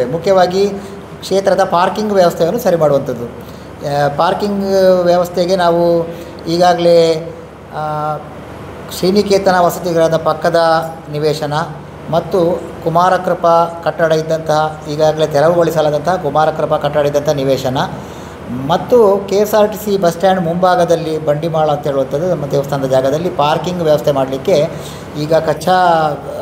ಹಾಕ್ಕೊಂಡಿದ್ದೇವೆ. ಮುಖ್ಯವಾಗಿ ಕ್ಷೇತ್ರದ ಪಾರ್ಕಿಂಗ್ ವ್ಯವಸ್ಥೆಯನ್ನು ಸರಿ ಮಾಡುವಂಥದ್ದು. ಪಾರ್ಕಿಂಗ್ ವ್ಯವಸ್ಥೆಗೆ ನಾವು ಈಗಾಗಲೇ ಶ್ರೀನಿಕೇತನ ವಸತಿಗೃಹದ ಪಕ್ಕದ ನಿವೇಶನ ಮತ್ತು ಕುಮಾರಕೃಪಾ ಕಟ್ಟಡ ಇದ್ದಂತಹ ಈಗಾಗಲೇ ತೆರವುಗೊಳಿಸಲಾದಂತಹ ಕುಮಾರಕೃಪಾ ಕಟ್ಟಡ ಇದ್ದಂಥ ನಿವೇಶನ ಮತ್ತು KSRTC ಬಸ್ ಸ್ಟ್ಯಾಂಡ್ ಮುಂಭಾಗದಲ್ಲಿ ಬಂಡಿಮಾಳ ಅಂತ ಹೇಳುವಂಥದ್ದು ನಮ್ಮ ದೇವಸ್ಥಾನದ ಜಾಗದಲ್ಲಿ ಪಾರ್ಕಿಂಗ್ ವ್ಯವಸ್ಥೆ ಮಾಡಲಿಕ್ಕೆ ಈಗ ಕಚ್ಚಾ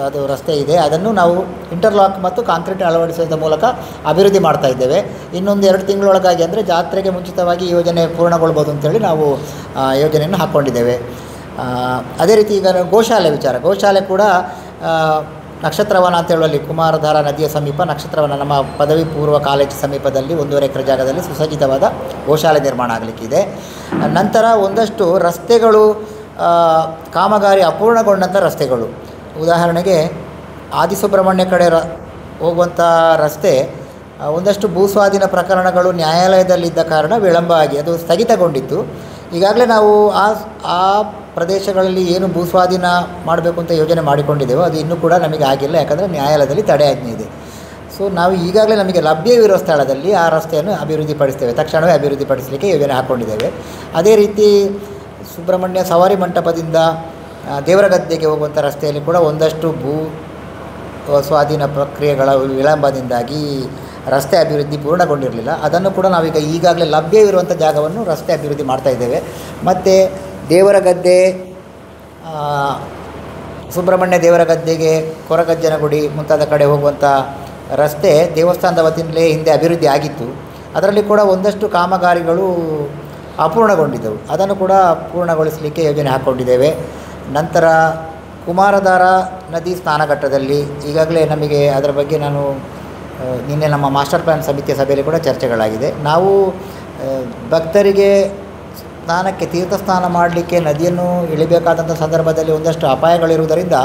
ಅದು ರಸ್ತೆ ಇದೆ. ಅದನ್ನು ನಾವು ಇಂಟರ್ಲಾಕ್ ಮತ್ತು ಕಾಂಕ್ರೀಟ್ ಅಳವಡಿಸುವುದರ ಮೂಲಕ ಅಭಿವೃದ್ಧಿ ಮಾಡ್ತಾ ಇದ್ದೇವೆ. ಇನ್ನೊಂದು 2 ತಿಂಗಳೊಳಗಾಗಿ ಅಂದರೆ ಜಾತ್ರೆಗೆ ಮುಂಚಿತವಾಗಿ ಯೋಜನೆ ಪೂರ್ಣಗೊಳ್ಬೋದು ಅಂತೇಳಿ ನಾವು ಯೋಜನೆಯನ್ನು ಹಾಕ್ಕೊಂಡಿದ್ದೇವೆ. ಅದೇ ರೀತಿ ಈಗ ಗೋಶಾಲೆ ಕೂಡ ನಕ್ಷತ್ರವನ ಅಂತ ಹೇಳುವಲ್ಲಿ ಕುಮಾರಧಾರಾ ನದಿಯ ಸಮೀಪ ನಕ್ಷತ್ರವನ ನಮ್ಮ ಪದವಿ ಪೂರ್ವ ಕಾಲೇಜು ಸಮೀಪದಲ್ಲಿ 1.5 ಎಕರೆ ಜಾಗದಲ್ಲಿ ಸುಸಜ್ಜಿತವಾದ ಗೋಶಾಲೆ ನಿರ್ಮಾಣ ಆಗಲಿಕ್ಕಿದೆ. ನಂತರ ಒಂದಷ್ಟು ರಸ್ತೆಗಳು ಕಾಮಗಾರಿ ಅಪೂರ್ಣಗೊಂಡಂಥ ರಸ್ತೆಗಳು, ಉದಾಹರಣೆಗೆ ಆದಿಸುಬ್ರಹ್ಮಣ್ಯ ಕಡೆ ಹೋಗುವಂಥ ರಸ್ತೆ ಒಂದಷ್ಟು ಭೂಸ್ವಾಧೀನ ಪ್ರಕರಣಗಳು ನ್ಯಾಯಾಲಯದಲ್ಲಿದ್ದ ಕಾರಣ ವಿಳಂಬ ಆಗಿ ಅದು ಸ್ಥಗಿತಗೊಂಡಿತ್ತು. ಈಗಾಗಲೇ ನಾವು ಆ ಪ್ರದೇಶಗಳಲ್ಲಿ ಏನು ಭೂಸ್ವಾಧೀನ ಮಾಡಬೇಕು ಅಂತ ಯೋಜನೆ ಮಾಡಿಕೊಂಡಿದ್ದೇವೋ ಅದು ಇನ್ನೂ ಕೂಡ ನಮಗೆ ಆಗಿಲ್ಲ, ಯಾಕಂದರೆ ನ್ಯಾಯಾಲಯದಲ್ಲಿ ತಡೆಯಾಜ್ಞೆ ಇದೆ. ಸೊ ನಾವು ಈಗಾಗಲೇ ನಮಗೆ ಲಭ್ಯವಿರೋ ಸ್ಥಳದಲ್ಲಿ ಆ ರಸ್ತೆಯನ್ನು ಅಭಿವೃದ್ಧಿಪಡಿಸ್ತೇವೆ, ತಕ್ಷಣವೇ ಅಭಿವೃದ್ಧಿಪಡಿಸಲಿಕ್ಕೆ ಯೋಜನೆ ಹಾಕ್ಕೊಂಡಿದ್ದೇವೆ. ಅದೇ ರೀತಿ ಸುಬ್ರಹ್ಮಣ್ಯ ಸವಾರಿ ಮಂಟಪದಿಂದ ದೇವರಗದ್ದೆಗೆ ಹೋಗುವಂಥ ರಸ್ತೆಯಲ್ಲಿ ಕೂಡ ಒಂದಷ್ಟು ಭೂ ಸ್ವಾಧೀನ ಪ್ರಕ್ರಿಯೆಗಳ ವಿಳಂಬದಿಂದಾಗಿ ರಸ್ತೆ ಅಭಿವೃದ್ಧಿ ಪೂರ್ಣಗೊಂಡಿರಲಿಲ್ಲ. ಅದನ್ನು ಕೂಡ ನಾವೀಗ ಈಗಾಗಲೇ ಲಭ್ಯವಿರುವಂಥ ಜಾಗವನ್ನು ರಸ್ತೆ ಅಭಿವೃದ್ಧಿ ಮಾಡ್ತಾಯಿದ್ದೇವೆ. ಮತ್ತು ದೇವರಗದ್ದೆ ಸುಬ್ರಹ್ಮಣ್ಯ ದೇವರಗದ್ದೆಗೆ ಕೊರಗಜ್ಜನಗುಡಿ ಮುಂತಾದ ಕಡೆ ಹೋಗುವಂಥ ರಸ್ತೆ ದೇವಸ್ಥಾನದ ವತಿಯಿಂದಲೇ ಹಿಂದೆ ಅಭಿವೃದ್ಧಿ ಆಗಿತ್ತು. ಅದರಲ್ಲಿ ಕೂಡ ಒಂದಷ್ಟು ಕಾಮಗಾರಿಗಳು ಅಪೂರ್ಣಗೊಂಡಿದ್ದವು, ಅದನ್ನು ಕೂಡ ಪೂರ್ಣಗೊಳಿಸಲಿಕ್ಕೆ ಯೋಜನೆ ಹಾಕ್ಕೊಂಡಿದ್ದೇವೆ. ನಂತರ ಕುಮಾರಧಾರಾ ನದಿ ಸ್ನಾನಘಟ್ಟದಲ್ಲಿ ಈಗಾಗಲೇ ನಮಗೆ ಅದರ ಬಗ್ಗೆ ನಾನು ನಿನ್ನೆ ನಮ್ಮ ಮಾಸ್ಟರ್ ಪ್ಲ್ಯಾನ್ ಸಮಿತಿಯ ಸಭೆಯಲ್ಲಿ ಕೂಡ ಚರ್ಚೆಗಳಾಗಿದೆ. ನಾವು ಭಕ್ತರಿಗೆ ಸ್ನಾನಕ್ಕೆ ತೀರ್ಥ ಸ್ನಾನ ಮಾಡಲಿಕ್ಕೆ ನದಿಯನ್ನು ಇಳಿಬೇಕಾದಂಥ ಸಂದರ್ಭದಲ್ಲಿ ಒಂದಷ್ಟು ಅಪಾಯಗಳಿರುವುದರಿಂದ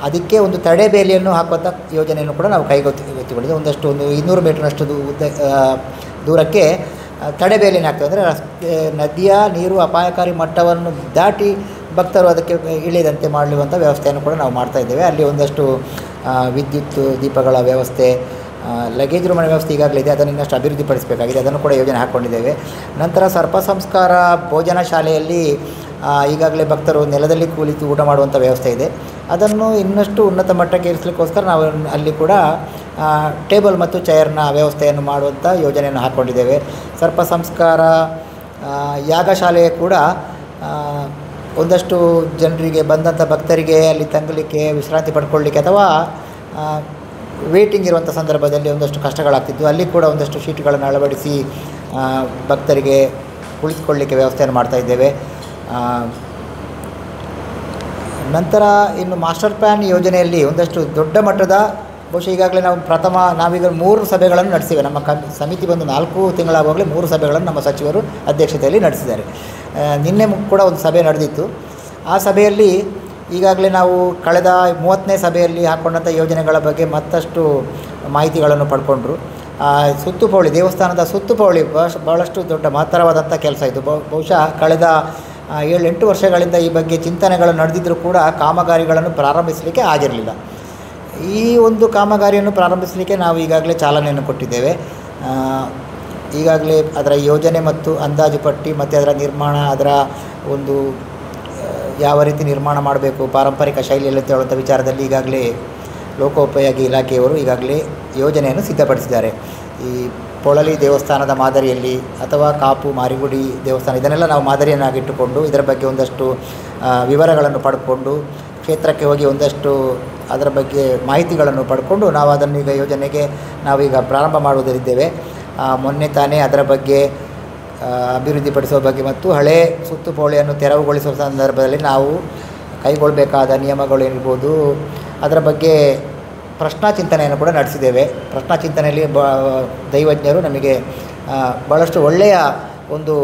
ಅದಕ್ಕೆ ಒಂದು ತಡೆಬೇಲಿಯನ್ನು ಹಾಕುವಂಥ ಯೋಜನೆಯನ್ನು ಕೂಡ ನಾವು ಕೈಗೊತ್ತಿಕೊಂಡಿದ್ದೇವೆ. ಒಂದು 200 ಮೀಟರ್ನಷ್ಟು ದೂರಕ್ಕೆ ತಡೆಬೇಲಿಯನ್ನು ಹಾಕ್ತೇವೆ. ಅಂದರೆ ನದಿಯ ನೀರು ಅಪಾಯಕಾರಿ ಮಟ್ಟವನ್ನು ದಾಟಿ ಭಕ್ತರು ಅದಕ್ಕೆ ಇಳಿಯದಂತೆ ಮಾಡಲಿರುವಂಥ ವ್ಯವಸ್ಥೆಯನ್ನು ಕೂಡ ನಾವು ಮಾಡ್ತಾಯಿದ್ದೇವೆ. ಅಲ್ಲಿ ಒಂದಷ್ಟು ವಿದ್ಯುತ್ ದೀಪಗಳ ವ್ಯವಸ್ಥೆ, ಲಗೇಜ್ ರೂಮಿನ ವ್ಯವಸ್ಥೆ ಈಗಾಗಲೇ ಇದೆ, ಅದನ್ನು ಇನ್ನಷ್ಟು ಅಭಿವೃದ್ಧಿಪಡಿಸಬೇಕಾಗಿದೆ, ಅದನ್ನು ಕೂಡ ಯೋಜನೆ ಹಾಕ್ಕೊಂಡಿದ್ದೇವೆ. ನಂತರ ಸರ್ಪ ಸಂಸ್ಕಾರ ಭೋಜನ ಶಾಲೆಯಲ್ಲಿ ಈಗಾಗಲೇ ಭಕ್ತರು ನೆಲದಲ್ಲಿ ಕುಳಿತು ಊಟ ಮಾಡುವಂಥ ವ್ಯವಸ್ಥೆ ಇದೆ. ಅದನ್ನು ಇನ್ನಷ್ಟು ಉನ್ನತ ಮಟ್ಟಕ್ಕೆ ಏರಿಸಲಿಕ್ಕೋಸ್ಕರ ನಾವು ಅಲ್ಲಿ ಕೂಡ ಟೇಬಲ್ ಮತ್ತು ಚೇರ್ನ ವ್ಯವಸ್ಥೆಯನ್ನು ಮಾಡುವಂಥ ಯೋಜನೆಯನ್ನು ಹಾಕ್ಕೊಂಡಿದ್ದೇವೆ. ಸರ್ಪ ಸಂಸ್ಕಾರ ಯಾಗಶಾಲೆ ಕೂಡ ಒಂದಷ್ಟು ಜನರಿಗೆ ಬಂದಂಥ ಭಕ್ತರಿಗೆ ಅಲ್ಲಿ ತಂಗಲಿಕ್ಕೆ ವಿಶ್ರಾಂತಿ ಪಡ್ಕೊಳ್ಳಿಕ್ಕೆ ಅಥವಾ ವೇಟಿಂಗ್ ಇರುವಂಥ ಸಂದರ್ಭದಲ್ಲಿ ಒಂದಷ್ಟು ಕಷ್ಟಗಳಾಗ್ತಿತ್ತು. ಅಲ್ಲಿ ಕೂಡ ಒಂದಷ್ಟು ಶೀಟ್ಗಳನ್ನು ಅಳವಡಿಸಿ ಭಕ್ತರಿಗೆ ಕುಳಿತುಕೊಳ್ಳಲಿಕ್ಕೆ ವ್ಯವಸ್ಥೆಯನ್ನು ಮಾಡ್ತಾಯಿದ್ದೇವೆ. ನಂತರ ಇನ್ನು ಮಾಸ್ಟರ್ ಪ್ಲ್ಯಾನ್ ಯೋಜನೆಯಲ್ಲಿ ಒಂದಷ್ಟು ದೊಡ್ಡ ಮಟ್ಟದ ಬಹುಶಃ ಈಗಾಗಲೇ ನಾವೀಗ 3 ಸಭೆಗಳನ್ನು ನಡೆಸಿವೆ. ನಮ್ಮ ಸಮಿತಿ ಬಂದು 4 ತಿಂಗಳಾಗುವಾಗಲೇ 3 ಸಭೆಗಳನ್ನು ನಮ್ಮ ಸಚಿವರು ಅಧ್ಯಕ್ಷತೆಯಲ್ಲಿ ನಡೆಸಿದ್ದಾರೆ. ನಿನ್ನೆ ಕೂಡ ಒಂದು ಸಭೆ ನಡೆದಿತ್ತು. ಆ ಸಭೆಯಲ್ಲಿ ಈಗಾಗಲೇ ನಾವು ಕಳೆದ 30ನೇ ಸಭೆಯಲ್ಲಿ ಹಾಕ್ಕೊಂಡಂಥ ಯೋಜನೆಗಳ ಬಗ್ಗೆ ಮತ್ತಷ್ಟು ಮಾಹಿತಿಗಳನ್ನು ಪಡ್ಕೊಂಡ್ರು. ಸುತ್ತುಪೌಳಿ ದೇವಸ್ಥಾನದ ಸುತ್ತುಪೌಳಿ ಭಾಳಷ್ಟು ದೊಡ್ಡ ಮಹತ್ತರವಾದಂಥ ಕೆಲಸ ಇದು. ಬಹುಶಃ ಕಳೆದ 7-8 ವರ್ಷಗಳಿಂದ ಈ ಬಗ್ಗೆ ಚಿಂತನೆಗಳು ನಡೆದಿದ್ದರೂ ಕೂಡ ಕಾಮಗಾರಿಗಳನ್ನು ಪ್ರಾರಂಭಿಸಲಿಕ್ಕೆ ಆಗಿರಲಿಲ್ಲ. ಈ ಒಂದು ಕಾಮಗಾರಿಯನ್ನು ಪ್ರಾರಂಭಿಸಲಿಕ್ಕೆ ನಾವು ಈಗಾಗಲೇ ಚಾಲನೆಯನ್ನು ಕೊಟ್ಟಿದ್ದೇವೆ. ಈಗಾಗಲೇ ಅದರ ಯೋಜನೆ ಮತ್ತು ಅಂದಾಜು ಪಟ್ಟಿ ಮತ್ತು ಅದರ ನಿರ್ಮಾಣ, ಅದರ ಒಂದು ಯಾವ ರೀತಿ ನಿರ್ಮಾಣ ಮಾಡಬೇಕು ಪಾರಂಪರಿಕ ಶೈಲಿಯಲ್ಲಿ ಅಂತ ಹೇಳುವಂಥ ವಿಚಾರದಲ್ಲಿ ಈಗಾಗಲೇ ಲೋಕೋಪಯೋಗಿ ಇಲಾಖೆಯವರು ಈಗಾಗಲೇ ಯೋಜನೆಯನ್ನು ಸಿದ್ಧಪಡಿಸಿದ್ದಾರೆ. ಈ ಪೊಳಲಿ ದೇವಸ್ಥಾನದ ಮಾದರಿಯಲ್ಲಿ ಅಥವಾ ಕಾಪು ಮಾರಿಗುಡಿ ದೇವಸ್ಥಾನ ಇದನ್ನೆಲ್ಲ ನಾವು ಮಾದರಿಯನ್ನಾಗಿಟ್ಟುಕೊಂಡು ಇದರ ಬಗ್ಗೆ ಒಂದಷ್ಟು ವಿವರಗಳನ್ನು ಪಡ್ಕೊಂಡು ಕ್ಷೇತ್ರಕ್ಕೆ ಹೋಗಿ ಒಂದಷ್ಟು ಅದರ ಬಗ್ಗೆ ಮಾಹಿತಿಗಳನ್ನು ಪಡ್ಕೊಂಡು ನಾವು ಅದನ್ನು ಈಗ ಯೋಜನೆಗೆ ನಾವೀಗ ಪ್ರಾರಂಭ ಮಾಡುವುದರಿದ್ದೇವೆ. ಮೊನ್ನೆ ತಾನೇ ಅದರ ಬಗ್ಗೆ ಅಭಿವೃದ್ಧಿಪಡಿಸುವ ಬಗ್ಗೆ ಮತ್ತು ಹಳೆ ಸುತ್ತುಪೌಳಿಯನ್ನು ತೆರವುಗೊಳಿಸುವ ಸಂದರ್ಭದಲ್ಲಿ ನಾವು ಕೈಗೊಳ್ಳಬೇಕಾದ ನಿಯಮಗಳೇನಿರ್ಬೋದು ಅದರ ಬಗ್ಗೆ ಪ್ರಶ್ನಾ ಚಿಂತನೆಯನ್ನು ಕೂಡ ನಡೆಸಿದ್ದೇವೆ. ಪ್ರಶ್ನಾ ಚಿಂತನೆಯಲ್ಲಿ ದೈವಜ್ಞರು ನಮಗೆ ಭಾಳಷ್ಟು ಒಳ್ಳೆಯ ಒಂದು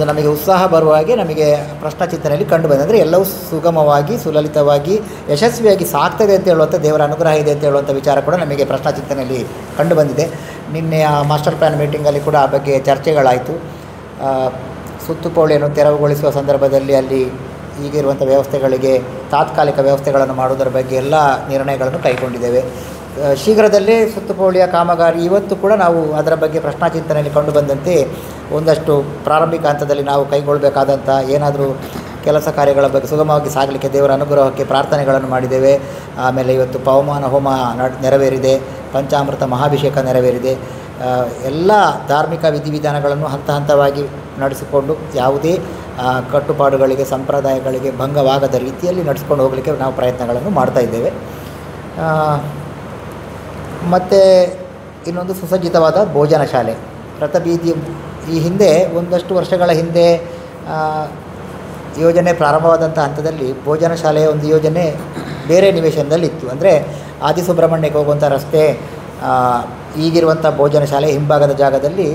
ನಮಗೆ ಉತ್ಸಾಹ ಬರುವ ಹಾಗೆ ನಮಗೆ ಪ್ರಶ್ನಾ ಚಿಂತನೆಯಲ್ಲಿ ಕಂಡು ಬಂದರೆ ಎಲ್ಲವೂ ಸುಗಮವಾಗಿ ಸುಲಲಿತವಾಗಿ ಯಶಸ್ವಿಯಾಗಿ ಸಾಗ್ತದೆ ಅಂತ ಹೇಳುವಂಥ ದೇವರ ಅನುಗ್ರಹ ಇದೆ ಅಂತ ಹೇಳುವಂಥ ವಿಚಾರ ಕೂಡ ನಮಗೆ ಪ್ರಶ್ನಾ ಚಿಂತನೆಯಲ್ಲಿ ಕಂಡು ಬಂದಿದೆ. ನಿನ್ನೆ ಮಾಸ್ಟರ್ ಪ್ಲ್ಯಾನ್ ಮೀಟಿಂಗಲ್ಲಿ ಕೂಡ ಆ ಬಗ್ಗೆ ಚರ್ಚೆಗಳಾಯಿತು. ಸುತ್ತುಪೌಳಿಯನ್ನು ತೆರವುಗೊಳಿಸುವ ಸಂದರ್ಭದಲ್ಲಿ ಅಲ್ಲಿ ಈಗಿರುವಂಥ ವ್ಯವಸ್ಥೆಗಳಿಗೆ ತಾತ್ಕಾಲಿಕ ವ್ಯವಸ್ಥೆಗಳನ್ನು ಮಾಡುವುದರ ಬಗ್ಗೆ ಎಲ್ಲ ನಿರ್ಣಯಗಳನ್ನು ಕೈಗೊಂಡಿದ್ದೇವೆ. ಶೀಘ್ರದಲ್ಲೇ ಸುತ್ತುಪೋಳಿಯ ಕಾಮಗಾರಿ ಇವತ್ತು ಕೂಡ ನಾವು ಅದರ ಬಗ್ಗೆ ಪ್ರಶ್ನಾಚಿಂತನೆಯಲ್ಲಿ ಕಂಡು ಬಂದಂತೆ ಒಂದಷ್ಟು ಪ್ರಾರಂಭಿಕ ಹಂತದಲ್ಲಿ ನಾವು ಕೈಗೊಳ್ಳಬೇಕಾದಂಥ ಏನಾದರೂ ಕೆಲಸ ಕಾರ್ಯಗಳ ಬಗ್ಗೆ ಸುಗಮವಾಗಿ ಸಾಗಲಿಕ್ಕೆ ದೇವರ ಅನುಗ್ರಹಕ್ಕೆ ಪ್ರಾರ್ಥನೆಗಳನ್ನು ಮಾಡಿದ್ದೇವೆ. ಆಮೇಲೆ ಇವತ್ತು ಪವಮಾನ ಹೋಮ ನೆರವೇರಿದೆ, ಪಂಚಾಮೃತ ಮಹಾಭಿಷೇಕ ನೆರವೇರಿದೆ. ಎಲ್ಲ ಧಾರ್ಮಿಕ ವಿಧಿವಿಧಾನಗಳನ್ನು ಹಂತ ಹಂತವಾಗಿ ನಡೆಸಿಕೊಂಡು ಯಾವುದೇ ಕಟ್ಟುಪಾಡುಗಳಿಗೆ ಸಂಪ್ರದಾಯಗಳಿಗೆ ಭಂಗವಾಗದ ರೀತಿಯಲ್ಲಿ ನಡೆಸ್ಕೊಂಡು ಹೋಗಲಿಕ್ಕೆ ನಾವು ಪ್ರಯತ್ನಗಳನ್ನು ಮಾಡ್ತಾ ಇದ್ದೇವೆ. ಮತ್ತು ಇನ್ನೊಂದು ಸುಸಜ್ಜಿತವಾದ ಭೋಜನ ಶಾಲೆ ರಥಬೀದಿ. ಈ ಹಿಂದೆ ಒಂದಷ್ಟು ವರ್ಷಗಳ ಹಿಂದೆ ಯೋಜನೆ ಪ್ರಾರಂಭವಾದಂಥ ಹಂತದಲ್ಲಿ ಭೋಜನ ಶಾಲೆಯ ಒಂದು ಯೋಜನೆ ಬೇರೆ ನಿವೇಶನದಲ್ಲಿತ್ತು. ಅಂದರೆ ಆದಿಸುಬ್ರಹ್ಮಣ್ಯಕ್ಕೆ ಹೋಗುವಂಥ ರಸ್ತೆ ಈಗಿರುವಂಥ ಭೋಜನ ಶಾಲೆ ಹಿಂಭಾಗದ ಜಾಗದಲ್ಲಿ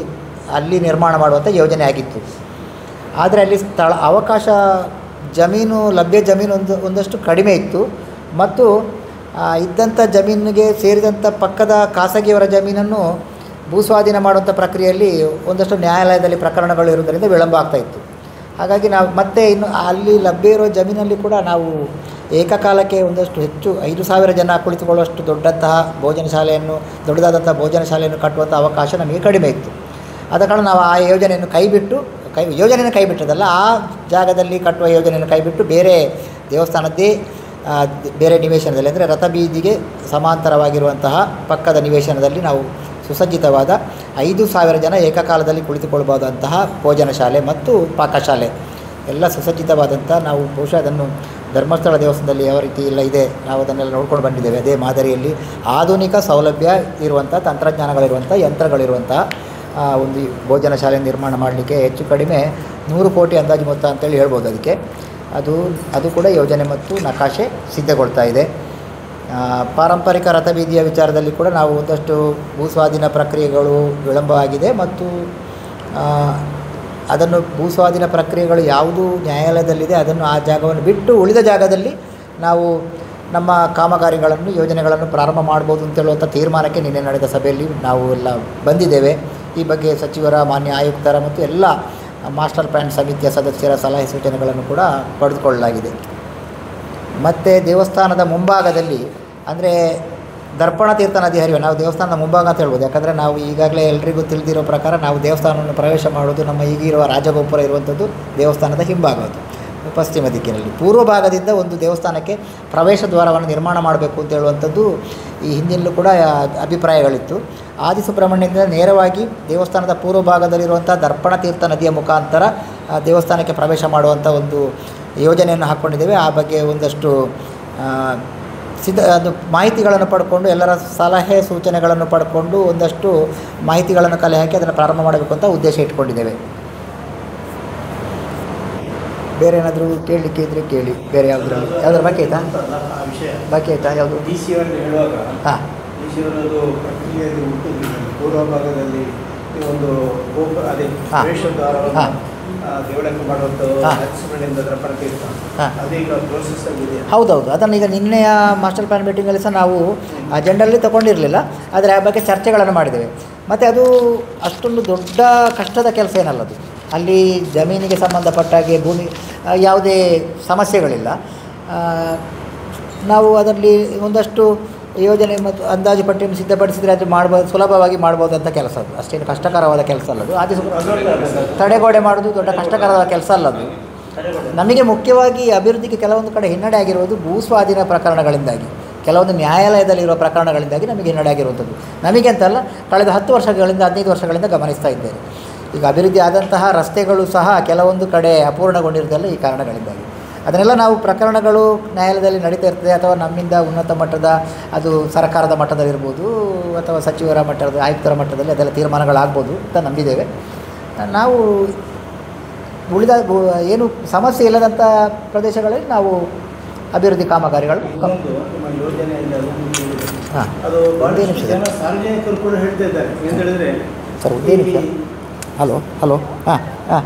ಅಲ್ಲಿ ನಿರ್ಮಾಣ ಮಾಡುವಂಥ ಯೋಜನೆ ಆಗಿತ್ತು. ಆದರೆ ಅಲ್ಲಿ ಅವಕಾಶ ಲಭ್ಯ ಜಮೀನು ಒಂದಷ್ಟು ಕಡಿಮೆ ಇತ್ತು ಮತ್ತು ಇದ್ದಂಥ ಜಮೀನಿಗೆ ಸೇರಿದಂಥ ಪಕ್ಕದ ಖಾಸಗಿಯವರ ಜಮೀನನ್ನು ಭೂಸ್ವಾಧೀನ ಮಾಡುವಂಥ ಪ್ರಕ್ರಿಯೆಯಲ್ಲಿ ಒಂದಷ್ಟು ನ್ಯಾಯಾಲಯದಲ್ಲಿ ಪ್ರಕರಣಗಳು ಇರುವುದರಿಂದ ವಿಳಂಬ ಆಗ್ತಾಯಿತ್ತು. ಹಾಗಾಗಿ ನಾವು ಮತ್ತೆ ಇನ್ನು ಅಲ್ಲಿ ಲಭ್ಯ ಇರೋ ಜಮೀನಲ್ಲಿ ಕೂಡ ನಾವು ಏಕಕಾಲಕ್ಕೆ ಒಂದಷ್ಟು ಹೆಚ್ಚು 5,000 ಜನ ಕುಳಿತುಕೊಳ್ಳುವಷ್ಟು ದೊಡ್ಡದಾದಂಥ ಭೋಜನ ಶಾಲೆಯನ್ನು ಕಟ್ಟುವಂಥ ಅವಕಾಶ ನಮಗೆ ಕಡಿಮೆ ಇತ್ತು. ಆದ ಕಾರಣ ನಾವು ಆ ಯೋಜನೆಯನ್ನು ಯೋಜನೆಯನ್ನು ಕೈಬಿಟ್ಟದಲ್ಲ, ಆ ಜಾಗದಲ್ಲಿ ಕಟ್ಟುವ ಯೋಜನೆಯನ್ನು ಕೈಬಿಟ್ಟು ಬೇರೆ ದೇವಸ್ಥಾನದ್ದೇ ಬೇರೆ ನಿವೇಶನದಲ್ಲಿ ಅಂದರೆ ರಥಬೀದಿಗೆ ಸಮಾಂತರವಾಗಿರುವಂತಹ ಪಕ್ಕದ ನಿವೇಶನದಲ್ಲಿ ನಾವು ಸುಸಜ್ಜಿತವಾದ 5,000 ಜನ ಏಕಕಾಲದಲ್ಲಿ ಕುಳಿತುಕೊಳ್ಬಹುದಂತಹ ಭೋಜನ ಶಾಲೆ ಮತ್ತು ಪಾಕಶಾಲೆ ಎಲ್ಲ ಸುಸಜ್ಜಿತವಾದಂಥ ನಾವು ಬಹುಶಃ ಅದನ್ನು ಧರ್ಮಸ್ಥಳ ದೇವಸ್ಥಾನದಲ್ಲಿ ಯಾವ ರೀತಿ ಎಲ್ಲ ಇದೆ ನಾವು ಅದನ್ನೆಲ್ಲ ನೋಡ್ಕೊಂಡು ಬಂದಿದ್ದೇವೆ. ಅದೇ ಮಾದರಿಯಲ್ಲಿ ಆಧುನಿಕ ಸೌಲಭ್ಯ ಇರುವಂಥ ತಂತ್ರಜ್ಞಾನಗಳಿರುವಂಥ ಯಂತ್ರಗಳಿರುವಂಥ ಒಂದು ಭೋಜನ ಶಾಲೆ ನಿರ್ಮಾಣ ಮಾಡಲಿಕ್ಕೆ ಹೆಚ್ಚು ಕಡಿಮೆ 100 ಕೋಟಿ ಅಂದಾಜು ಮೊತ್ತ ಅಂತೇಳಿ ಹೇಳ್ಬೋದು. ಅದಕ್ಕೆ ಅದು ಕೂಡ ಯೋಜನೆ ಮತ್ತು ನಕಾಶೆ ಸಿದ್ಧಗೊಳ್ತಾ ಇದೆ. ಪಾರಂಪರಿಕ ರಥಬೀದಿಯ ವಿಚಾರದಲ್ಲಿ ಕೂಡ ನಾವು ಒಂದಷ್ಟು ಭೂಸ್ವಾಧೀನ ಪ್ರಕ್ರಿಯೆಗಳು ವಿಳಂಬವಾಗಿದೆ ಮತ್ತು ಅದನ್ನು ಭೂಸ್ವಾಧೀನ ಪ್ರಕ್ರಿಯೆಗಳು ಯಾವುದು ನ್ಯಾಯಾಲಯದಲ್ಲಿದೆ ಅದನ್ನು ಆ ಜಾಗವನ್ನು ಬಿಟ್ಟು ಉಳಿದ ಜಾಗದಲ್ಲಿ ನಾವು ನಮ್ಮ ಕಾಮಗಾರಿಗಳನ್ನು ಯೋಜನೆಗಳನ್ನು ಪ್ರಾರಂಭ ಮಾಡ್ಬೋದು ಅಂತೇಳುವಂಥ ತೀರ್ಮಾನಕ್ಕೆ ನಿನ್ನೆ ನಡೆದ ಸಭೆಯಲ್ಲಿ ನಾವು ಎಲ್ಲ ಬಂದಿದ್ದೇವೆ. ಈ ಬಗ್ಗೆ ಸಚಿವರ, ಮಾನ್ಯ ಆಯುಕ್ತರ ಮತ್ತು ಎಲ್ಲ ಮಾಸ್ಟರ್ ಪ್ಲ್ಯಾನ್ ಸಮಿತಿಯ ಸದಸ್ಯರ ಸಲಹೆ ಸೂಚನೆಗಳನ್ನು ಕೂಡ ಪಡೆದುಕೊಳ್ಳಲಾಗಿದೆ. ಮತ್ತು ದೇವಸ್ಥಾನದ ಮುಂಭಾಗದಲ್ಲಿ ಅಂದರೆ ದರ್ಪಣ ತೀರ್ಥ ನದಿ ಹರಿವು, ನಾವು ದೇವಸ್ಥಾನದ ಮುಂಭಾಗ ಅಂತ ಹೇಳ್ಬೋದು. ಯಾಕಂದರೆ ನಾವು ಈಗಾಗಲೇ ಎಲ್ರಿಗೂ ತಿಳಿದಿರೋ ಪ್ರಕಾರ ನಾವು ದೇವಸ್ಥಾನವನ್ನು ಪ್ರವೇಶ ಮಾಡೋದು ನಮ್ಮ ಈಗಿರುವ ರಾಜಗೋಪುರ ಇರುವಂಥದ್ದು ದೇವಸ್ಥಾನದ ಹಿಂಭಾಗ, ಅದು ಪಶ್ಚಿಮ ದಿಕ್ಕಿನಲ್ಲಿ. ಪೂರ್ವ ಭಾಗದಿಂದ ಒಂದು ದೇವಸ್ಥಾನಕ್ಕೆ ಪ್ರವೇಶ ದ್ವಾರವನ್ನು ನಿರ್ಮಾಣ ಮಾಡಬೇಕು ಅಂತ ಹೇಳುವಂಥದ್ದು ಈ ಹಿಂದಿನಲ್ಲೂ ಕೂಡ ಅಭಿಪ್ರಾಯಗಳಿತ್ತು. ಆದಿಸುಬ್ರಹ್ಮಣ್ಯದಿಂದ ನೇರವಾಗಿ ದೇವಸ್ಥಾನದ ಪೂರ್ವ ಭಾಗದಲ್ಲಿರುವಂಥ ದರ್ಪಣ ತೀರ್ಥ ನದಿಯ ಮುಖಾಂತರ ದೇವಸ್ಥಾನಕ್ಕೆ ಪ್ರವೇಶ ಮಾಡುವಂಥ ಒಂದು ಯೋಜನೆಯನ್ನು ಹಾಕ್ಕೊಂಡಿದ್ದೇವೆ. ಆ ಬಗ್ಗೆ ಒಂದಷ್ಟು ಮಾಹಿತಿಗಳನ್ನು ಪಡ್ಕೊಂಡು ಎಲ್ಲರ ಸಲಹೆ ಸೂಚನೆಗಳನ್ನು ಪಡ್ಕೊಂಡು ಒಂದಷ್ಟು ಮಾಹಿತಿಗಳನ್ನು ಕಲೆ ಹಾಕಿ ಅದನ್ನು ಪ್ರಾರಂಭ ಮಾಡಬೇಕು ಅಂತ ಉದ್ದೇಶ ಇಟ್ಕೊಂಡಿದ್ದೇವೆ. ಬೇರೆ ಏನಾದರೂ ಕೇಳಲಿಕ್ಕೆ ಇದ್ದರೆ ಕೇಳಿ. ಬೇರೆ ಯಾವುದ್ರ ಬಾಕಿ ಆಯಿತಾ? ಬಾಕಿ ಆಯಿತಾ ಯಾವುದು? ಹಾಂ, ಪೂರ್ವ ಭಾಗದಲ್ಲಿ ಒಂದು ಗೋಪುರ ಅದೇ ದೇವಳಕ್ಕೆ ಹೌದೌದು. ಅದನ್ನು ಈಗ ನಿನ್ನೆಯ ಮಾಸ್ಟರ್ ಪ್ಲ್ಯಾನ್ ಮೀಟಿಂಗಲ್ಲಿ ಸಹ ನಾವು ಅಜೆಂಡಲ್ಲಿ ತಗೊಂಡಿರಲಿಲ್ಲ, ಆದರೆ ಆ ಬಗ್ಗೆ ಚರ್ಚೆಗಳನ್ನು ಮಾಡಿದ್ದೇವೆ. ಮತ್ತು ಅದು ಅಷ್ಟೊಂದು ದೊಡ್ಡ ಕಷ್ಟದ ಕೆಲಸ ಏನಲ್ಲದು. ಅಲ್ಲಿ ಜಮೀನಿಗೆ ಸಂಬಂಧಪಟ್ಟಾಗೆ ಭೂಮಿ ಯಾವುದೇ ಸಮಸ್ಯೆಗಳಿಲ್ಲ. ನಾವು ಅದರಲ್ಲಿ ಒಂದಷ್ಟು ಯೋಜನೆ ಮತ್ತು ಅಂದಾಜು ಪಟ್ಟಿಯನ್ನು ಸಿದ್ಧಪಡಿಸಿದರೆ ಅದು ಸುಲಭವಾಗಿ ಮಾಡ್ಬೋದಂಥ ಕೆಲಸ. ಅದು ಅಷ್ಟೇನು ಕಷ್ಟಕರವಾದ ಕೆಲಸ ಅಲ್ಲದು. ತಡೆಗೋಡೆ ಮಾಡೋದು ದೊಡ್ಡ ಕಷ್ಟಕರವಾದ ಕೆಲಸ ಅಲ್ಲದು. ನಮಗೆ ಮುಖ್ಯವಾಗಿ ಅಭಿವೃದ್ಧಿಗೆ ಕೆಲವೊಂದು ಕಡೆ ಹಿನ್ನಡೆ ಆಗಿರುವುದು ಭೂಸ್ವಾಧೀನ ಪ್ರಕರಣಗಳಿಂದಾಗಿ, ಕೆಲವೊಂದು ನ್ಯಾಯಾಲಯದಲ್ಲಿರುವ ಪ್ರಕರಣಗಳಿಂದಾಗಿ ನಮಗೆ ಹಿನ್ನಡೆ ಆಗಿರುವಂಥದ್ದು. ನಮಗೆ ಅಂತಲ್ಲ, ಕಳೆದ 10 ವರ್ಷಗಳಿಂದ 15 ವರ್ಷಗಳಿಂದ ಗಮನಿಸ್ತಾ ಇದ್ದೇವೆ. ಈಗ ಅಭಿವೃದ್ಧಿ ಆದಂತಹ ರಸ್ತೆಗಳು ಸಹ ಕೆಲವೊಂದು ಕಡೆ ಅಪೂರ್ಣಗೊಂಡಿರೋದಲ್ಲ ಈ ಕಾರಣಗಳಿಂದಾಗಿ. ಅದನ್ನೆಲ್ಲ ನಾವು ಪ್ರಕರಣಗಳು ನ್ಯಾಯಾಲಯದಲ್ಲಿ ನಡೀತಾ ಇರ್ತದೆ, ಅಥವಾ ನಮ್ಮಿಂದ ಉನ್ನತ ಮಟ್ಟದ ಅದು ಸರ್ಕಾರದ ಮಟ್ಟದಲ್ಲಿರ್ಬೋದು ಅಥವಾ ಸಚಿವರ ಮಟ್ಟದ ಆಯುಕ್ತರ ಮಟ್ಟದಲ್ಲಿ ಅದೆಲ್ಲ ತೀರ್ಮಾನಗಳಾಗ್ಬೋದು ಅಂತ ನಂಬಿದ್ದೇವೆ. ನಾವು ಉಳಿದ ಏನು ಸಮಸ್ಯೆ ಇಲ್ಲದಂಥ ಪ್ರದೇಶಗಳಲ್ಲಿ ನಾವು ಅಭಿವೃದ್ಧಿ ಕಾಮಗಾರಿಗಳು ಸಾರ್ವಜನಿಕರು ಕೂಡ ಹೇಳ್ತಾ ಇದ್ದಾರೆ. ಏನು ಹೇಳಿದ್ರೆ ಸರ್, ಒಂದೇ ನಿಮಿಷ. ಹಲೋ ಹಾಂ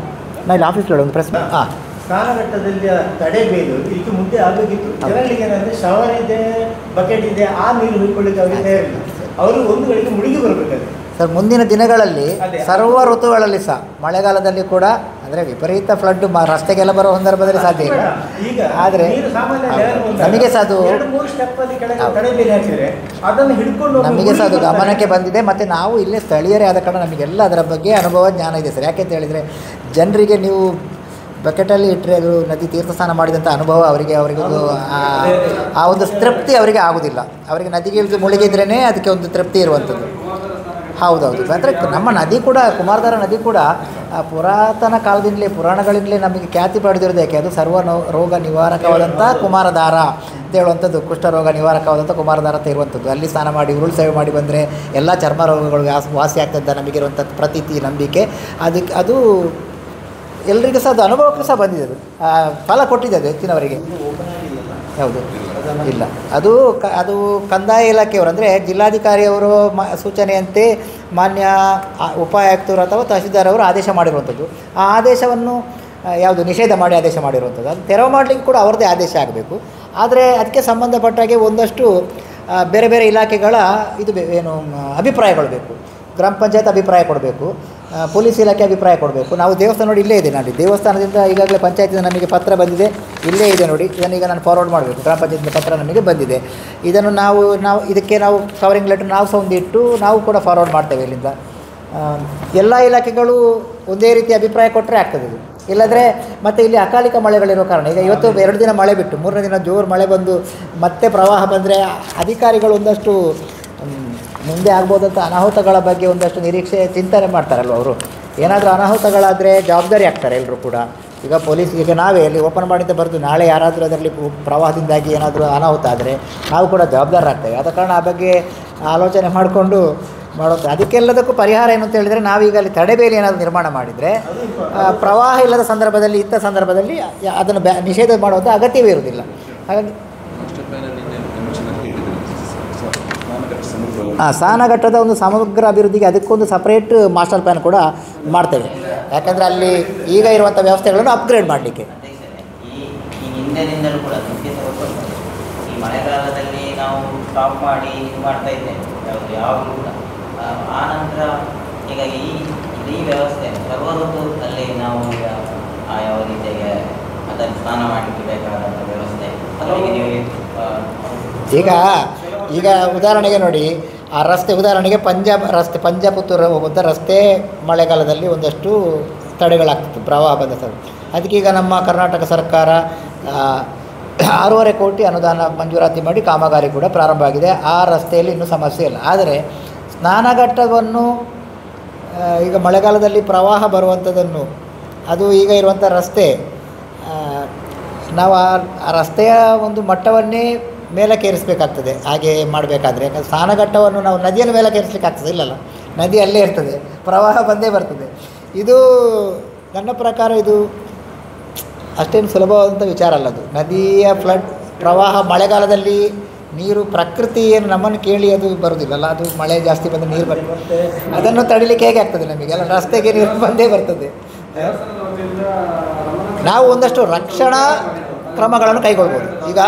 ನಾನು ಇಲ್ಲಿ ಆಫೀಸ್ಗೆ ಒಂದು ಪ್ರಶ್ನೆ. ಹಾಂ, ಸ್ನಾನಘಟ್ಟದಲ್ಲಿ ತಡೆಬೇದು ಇದಕ್ಕೆ ಮುಂದೆ ಆಗಬೇಕಿತ್ತು. ಜನಗಳಿಗೆ ಏನಂದರೆ ಶವರ್ ಇದೆ, ಬಕೆಟ್ ಇದೆ, ಆ ನೀರು ಹುಯ್ಕೊಳ್ಳಿಕ್ಕೆ ಅವರಿಗೆ ತಯಾರಿಲ್ಲ. ಅವರು ಒಂದು ಗಳಿಗೆ ಮುಳುಗಿ ಬರಬೇಕಾದ್ರೆ ಸರ್ ಮುಂದಿನ ದಿನಗಳಲ್ಲಿ ಸರ್ವ ಋತುಗಳಲ್ಲಿ ಸಹ ಮಳೆಗಾಲದಲ್ಲಿ ಕೂಡ ಅಂದರೆ ವಿಪರೀತ ಫ್ಲಡ್ ರಸ್ತೆಗೆಲ್ಲ ಬರೋ ಸಂದರ್ಭದಲ್ಲಿ ಸಾಧ್ಯ ಇಲ್ಲ. ಈಗ ಆದರೆ ನೀರು ಸಾಮಾನ್ಯ ನಮಗೆ ಸಹ ಅದು 2-3 ಸ್ಟೆಪ್ ಅಲ್ಲಿ ಕೆಳಗೆ ತಡೆಬೇಲಿ ಹಾಕಿದ್ರೆ ಅದನ್ನು ಹಿಡ್ಕೊಂಡು ನಮಗೆ ಸಹ ಅದು ಗಮನಕ್ಕೆ ಬಂದಿದೆ. ಮತ್ತು ನಾವು ಇಲ್ಲೇ ಸ್ಥಳೀಯರೇ ಆದ ಕಾರಣ ನಮಗೆಲ್ಲ ಅದರ ಬಗ್ಗೆ ಅನುಭವ ಜ್ಞಾನ ಇದೆ ಸರ್. ಯಾಕೆಂತ ಹೇಳಿದರೆ ಜನರಿಗೆ ನೀವು ಬಕೆಟಲ್ಲಿ ಇಟ್ಟರೆ ಅದು ನದಿ ತೀರ್ಥ ಸ್ನಾನ ಮಾಡಿದಂಥ ಅನುಭವ ಅವರಿಗೊಂದು ಆ ಒಂದು ತೃಪ್ತಿ ಅವರಿಗೆ ಆಗೋದಿಲ್ಲ. ಅವರಿಗೆ ನದಿಗೆ ಇಳಿದು ಮುಳುಗಿದ್ರೇ ಅದಕ್ಕೆ ಒಂದು ತೃಪ್ತಿ ಇರುವಂಥದ್ದು. ಹೌದೌದು. ಅಂದರೆ ನಮ್ಮ ನದಿ ಕೂಡ ಕುಮಾರಧಾರ ನದಿ ಕೂಡ ಪುರಾತನ ಕಾಲದಿಂದಲೇ ಪುರಾಣಗಳಿಂದಲೇ ನಮಗೆ ಖ್ಯಾತಿ ಪಡೆದಿರೋದು. ಯಾಕೆ ಅದು ಸರ್ವ ರೋಗ ನಿವಾರಕವಾದಂಥ ಕುಮಾರಧಾರ ಅಂತ ಹೇಳುವಂಥದ್ದು, ಕುಷ್ಠರೋಗ ನಿವಾರಕವಾದಂಥ ಕುಮಾರಧಾರ ಅಂತ ಇರುವಂಥದ್ದು. ಅಲ್ಲಿ ಸ್ನಾನ ಮಾಡಿ ಉರುಳು ಸೇವೆ ಮಾಡಿ ಬಂದರೆ ಎಲ್ಲ ಚರ್ಮ ರೋಗಗಳು ವಾಸಿ ಆಗ್ತದೆ ನಮಗಿರುವಂಥ ಪ್ರತೀತಿ ನಂಬಿಕೆ. ಅದಕ್ಕೆ ಅದು ಎಲ್ರಿಗೂ ಸಹ ಅದು ಅನುಭವಕ್ಕೂ ಸಹ ಬಂದಿದೆ. ಅದು ಫಲ ಕೊಟ್ಟಿದೆ ಅದು ಹೆಚ್ಚಿನವರಿಗೆ. ಹೌದು ಇಲ್ಲ ಅದು ಕಂದಾಯ ಇಲಾಖೆಯವರು ಅಂದರೆ ಜಿಲ್ಲಾಧಿಕಾರಿಯವರು ಸೂಚನೆಯಂತೆ ಮಾನ್ಯ ಉಪಾಯುಕ್ತರು ಅಥವಾ ತಹಸೀಲ್ದಾರ್ ಅವರು ಆದೇಶ ಮಾಡಿರುವಂಥದ್ದು. ಆ ಆದೇಶವನ್ನು ಯಾವುದು ನಿಷೇಧ ಮಾಡಿ ಆದೇಶ ಮಾಡಿರುವಂಥದ್ದು. ಅದು ತೆರವು ಮಾಡಲಿಕ್ಕೆ ಕೂಡ ಅವ್ರದ್ದೇ ಆದೇಶ ಆಗಬೇಕು. ಆದರೆ ಅದಕ್ಕೆ ಸಂಬಂಧಪಟ್ಟಾಗೆ ಒಂದಷ್ಟು ಬೇರೆ ಬೇರೆ ಇಲಾಖೆಗಳ ಇದು ಏನು ಅಭಿಪ್ರಾಯಗಳು ಬೇಕು. ಗ್ರಾಮ ಪಂಚಾಯತ್ ಅಭಿಪ್ರಾಯ ಕೊಡಬೇಕು, ಪೊಲೀಸ್ ಇಲಾಖೆ ಅಭಿಪ್ರಾಯ ಕೊಡಬೇಕು. ನಾವು ದೇವಸ್ಥಾನ ನೋಡಿ ಇಲ್ಲೇ ಇದೆ ನೋಡಿ, ದೇವಸ್ಥಾನದಿಂದ ಈಗಾಗಲೇ ಪಂಚಾಯತಿಂದ ನಮಗೆ ಪತ್ರ ಬಂದಿದೆ, ಇಲ್ಲೇ ಇದೆ ನೋಡಿ. ಇದನ್ನೀಗ ನಾನು ಫಾರ್ವರ್ಡ್ ಮಾಡಬೇಕು. ಗ್ರಾಮ ಪಂಚಾಯತಿಂದ ಪತ್ರ ನಮಗೆ ಬಂದಿದೆ. ಇದನ್ನು ನಾವು ಇದಕ್ಕೆ ನಾವು ಕವರಿಂಗ್ ಲೆಟರ್ ನಾವು ಸಹ ಒಂದಿಟ್ಟು ನಾವು ಕೂಡ ಫಾರ್ವರ್ಡ್ ಮಾಡ್ತೇವೆ ಇಲ್ಲಿಂದ. ಎಲ್ಲ ಇಲಾಖೆಗಳು ಒಂದೇ ರೀತಿ ಅಭಿಪ್ರಾಯ ಕೊಟ್ಟರೆ ಆಗ್ತದೆ ಇದು. ಇಲ್ಲದ್ರೆ ಮತ್ತು ಇಲ್ಲಿ ಅಕಾಲಿಕ ಮಳೆಗಳಿರೋ ಕಾರಣ ಈಗ ಇವತ್ತು 2 ದಿನ ಮಳೆ ಬಿಟ್ಟು 3ನೇ ದಿನ ಜೋರು ಮಳೆ ಬಂದು ಮತ್ತೆ ಪ್ರವಾಹ ಬಂದರೆ ಅಧಿಕಾರಿಗಳು ಒಂದಷ್ಟು ಮುಂದೆ ಆಗ್ಬೋದಂಥ ಅನಾಹುತಗಳ ಬಗ್ಗೆ ಒಂದಷ್ಟು ನಿರೀಕ್ಷೆ ಚಿಂತನೆ ಮಾಡ್ತಾರಲ್ವ ಅವರು. ಏನಾದರೂ ಅನಾಹುತಗಳಾದರೆ ಜವಾಬ್ದಾರಿ ಆಗ್ತಾರೆ ಎಲ್ಲರೂ ಕೂಡ. ಈಗ ಪೊಲೀಸ್ ಈಗ ನಾವೇ ಅಲ್ಲಿ ಓಪನ್ ಮಾಡಿದ್ದ ಬರೆದು ನಾಳೆ ಯಾರಾದರೂ ಅದರಲ್ಲಿ ಪ್ರವಾಹದಿಂದಾಗಿ ಏನಾದರೂ ಅನಾಹುತ ಆದರೆ ನಾವು ಕೂಡ ಜವಾಬ್ದಾರರಾಗ್ತೇವೆ. ಆದ ಕಾರಣ ಆ ಬಗ್ಗೆ ಆಲೋಚನೆ ಮಾಡಿಕೊಂಡು ಮಾಡುತ್ತೆ. ಅದಕ್ಕೆಲ್ಲದಕ್ಕೂ ಪರಿಹಾರ ಏನು ಅಂತ ಹೇಳಿದರೆ ನಾವೀಗ ಅಲ್ಲಿ ತಡೆಬೇಲಿ ಏನಾದರೂ ನಿರ್ಮಾಣ ಮಾಡಿದರೆ ಪ್ರವಾಹ ಇಲ್ಲದ ಸಂದರ್ಭದಲ್ಲಿ ಇಂಥ ಸಂದರ್ಭದಲ್ಲಿ ಅದನ್ನು ನಿಷೇಧ ಮಾಡುವಂಥ ಅಗತ್ಯವೇ ಇರುವುದಿಲ್ಲ. ಹಾಗಾಗಿ ಸಾನಘಟ್ಟದ ಒಂದು ಸಮಗ್ರ ಅಭಿವೃದ್ಧಿಗೆ ಅದಕ್ಕೊಂದು ಸಪ್ರೇಟ್ ಮಾಸ್ಟರ್ ಪ್ಲ್ಯಾನ್ ಕೂಡ ಮಾಡ್ತೇವೆ. ಯಾಕಂದರೆ ಅಲ್ಲಿ ಈಗ ಇರುವಂಥ ವ್ಯವಸ್ಥೆಗಳನ್ನು ಅಪ್ಗ್ರೇಡ್ ಮಾಡಲಿಕ್ಕೆ. ಈ ಹಿಂದಿನಿಂದಲೂ ಕೂಡ ಈ ಮಳೆಗಾಲದಲ್ಲಿ ನಾವು ಸ್ಟಾಪ್ ಮಾಡಿ ಇದು ಮಾಡ್ತಾ ಇದ್ದೇವೆ ಯಾವಾಗಲೂ ಕೂಡ. ಆ ನಂತರ ಈಗ ಈ ವ್ಯವಸ್ಥೆ ಸರ್ವ ಋತುದಲ್ಲಿ ನಾವು ಈಗ ಯಾವ ರೀತಿಯಾಗಿ ಅದನ್ನು ಸ್ನಾನ ಮಾಡಲಿಕ್ಕೆ ಬೇಕಾದಂಥ ವ್ಯವಸ್ಥೆ ಅದಕ್ಕೆ ನೀವು ಈಗ ಉದಾಹರಣೆಗೆ ನೋಡಿ, ಆ ರಸ್ತೆ ಉದಾಹರಣೆಗೆ ಪಂಜಾಪುತ್ತೂರು ಹೋಗುವಂಥ ರಸ್ತೆ ಮಳೆಗಾಲದಲ್ಲಿ ಒಂದಷ್ಟು ತಡೆಗಳಾಗ್ತಿತ್ತು ಪ್ರವಾಹ ಬಂದ ಸರ್. ಅದಕ್ಕೀಗ ನಮ್ಮ ಕರ್ನಾಟಕ ಸರ್ಕಾರ 6.5 ಕೋಟಿ ಅನುದಾನ ಮಂಜೂರಾತಿ ಮಾಡಿ ಕಾಮಗಾರಿ ಕೂಡ ಪ್ರಾರಂಭ ಆಗಿದೆ. ಆ ರಸ್ತೆಯಲ್ಲಿ ಇನ್ನೂ ಸಮಸ್ಯೆ ಇಲ್ಲ. ಆದರೆ ಸ್ನಾನಘಟ್ಟವನ್ನು ಈಗ ಮಳೆಗಾಲದಲ್ಲಿ ಪ್ರವಾಹ ಬರುವಂಥದ್ದನ್ನು ಅದು ಈಗ ಇರುವಂಥ ರಸ್ತೆ ನಾವು ಆ ರಸ್ತೆಯ ಒಂದು ಮಟ್ಟವನ್ನೇ ಮೇಲಕ್ಕೇರಿಸಬೇಕಾಗ್ತದೆ. ಹಾಗೆ ಮಾಡಬೇಕಾದ್ರೆ ಯಾಕಂದರೆ ಸ್ನಾನಘಟ್ಟವನ್ನು ನಾವು ನದಿಯನ್ನು ಮೇಲಕ್ಕೇರಿಸಲಿಕ್ಕೆ ಆಗ್ತದೆ ಇಲ್ಲಲ್ಲ, ನದಿ ಅಲ್ಲೇ ಇರ್ತದೆ, ಪ್ರವಾಹ ಬಂದೇ ಬರ್ತದೆ. ಇದು ನನ್ನ ಪ್ರಕಾರ ಇದು ಅಷ್ಟೇನು ಸುಲಭವಾದಂಥ ವಿಚಾರ ಅಲ್ಲ. ಅದು ನದಿಯ ಪ್ರವಾಹ ಮಳೆಗಾಲದಲ್ಲಿ ನೀರು ಪ್ರಕೃತಿ ಏನು ನಮ್ಮನ್ನು ಕೇಳಿ ಅದು ಬರೋದಿಲ್ಲಲ್ಲ, ಅದು ಮಳೆ ಜಾಸ್ತಿ ಬಂದರೆ ನೀರು ಬರ್ತದೆ. ಅದನ್ನು ತಡಿಲಿಕ್ಕೆ ಹೇಗೆ ಆಗ್ತದೆ ನಮಗೆ? ಅಲ್ಲ, ರಸ್ತೆಗೆ ನೀರು ಬಂದೇ ಬರ್ತದೆ. ನಾವು ಒಂದಷ್ಟು ರಕ್ಷಣಾ ಕ್ರಮಗಳನ್ನು ಕೈಗೊಳ್ಬೋದು. ಈಗ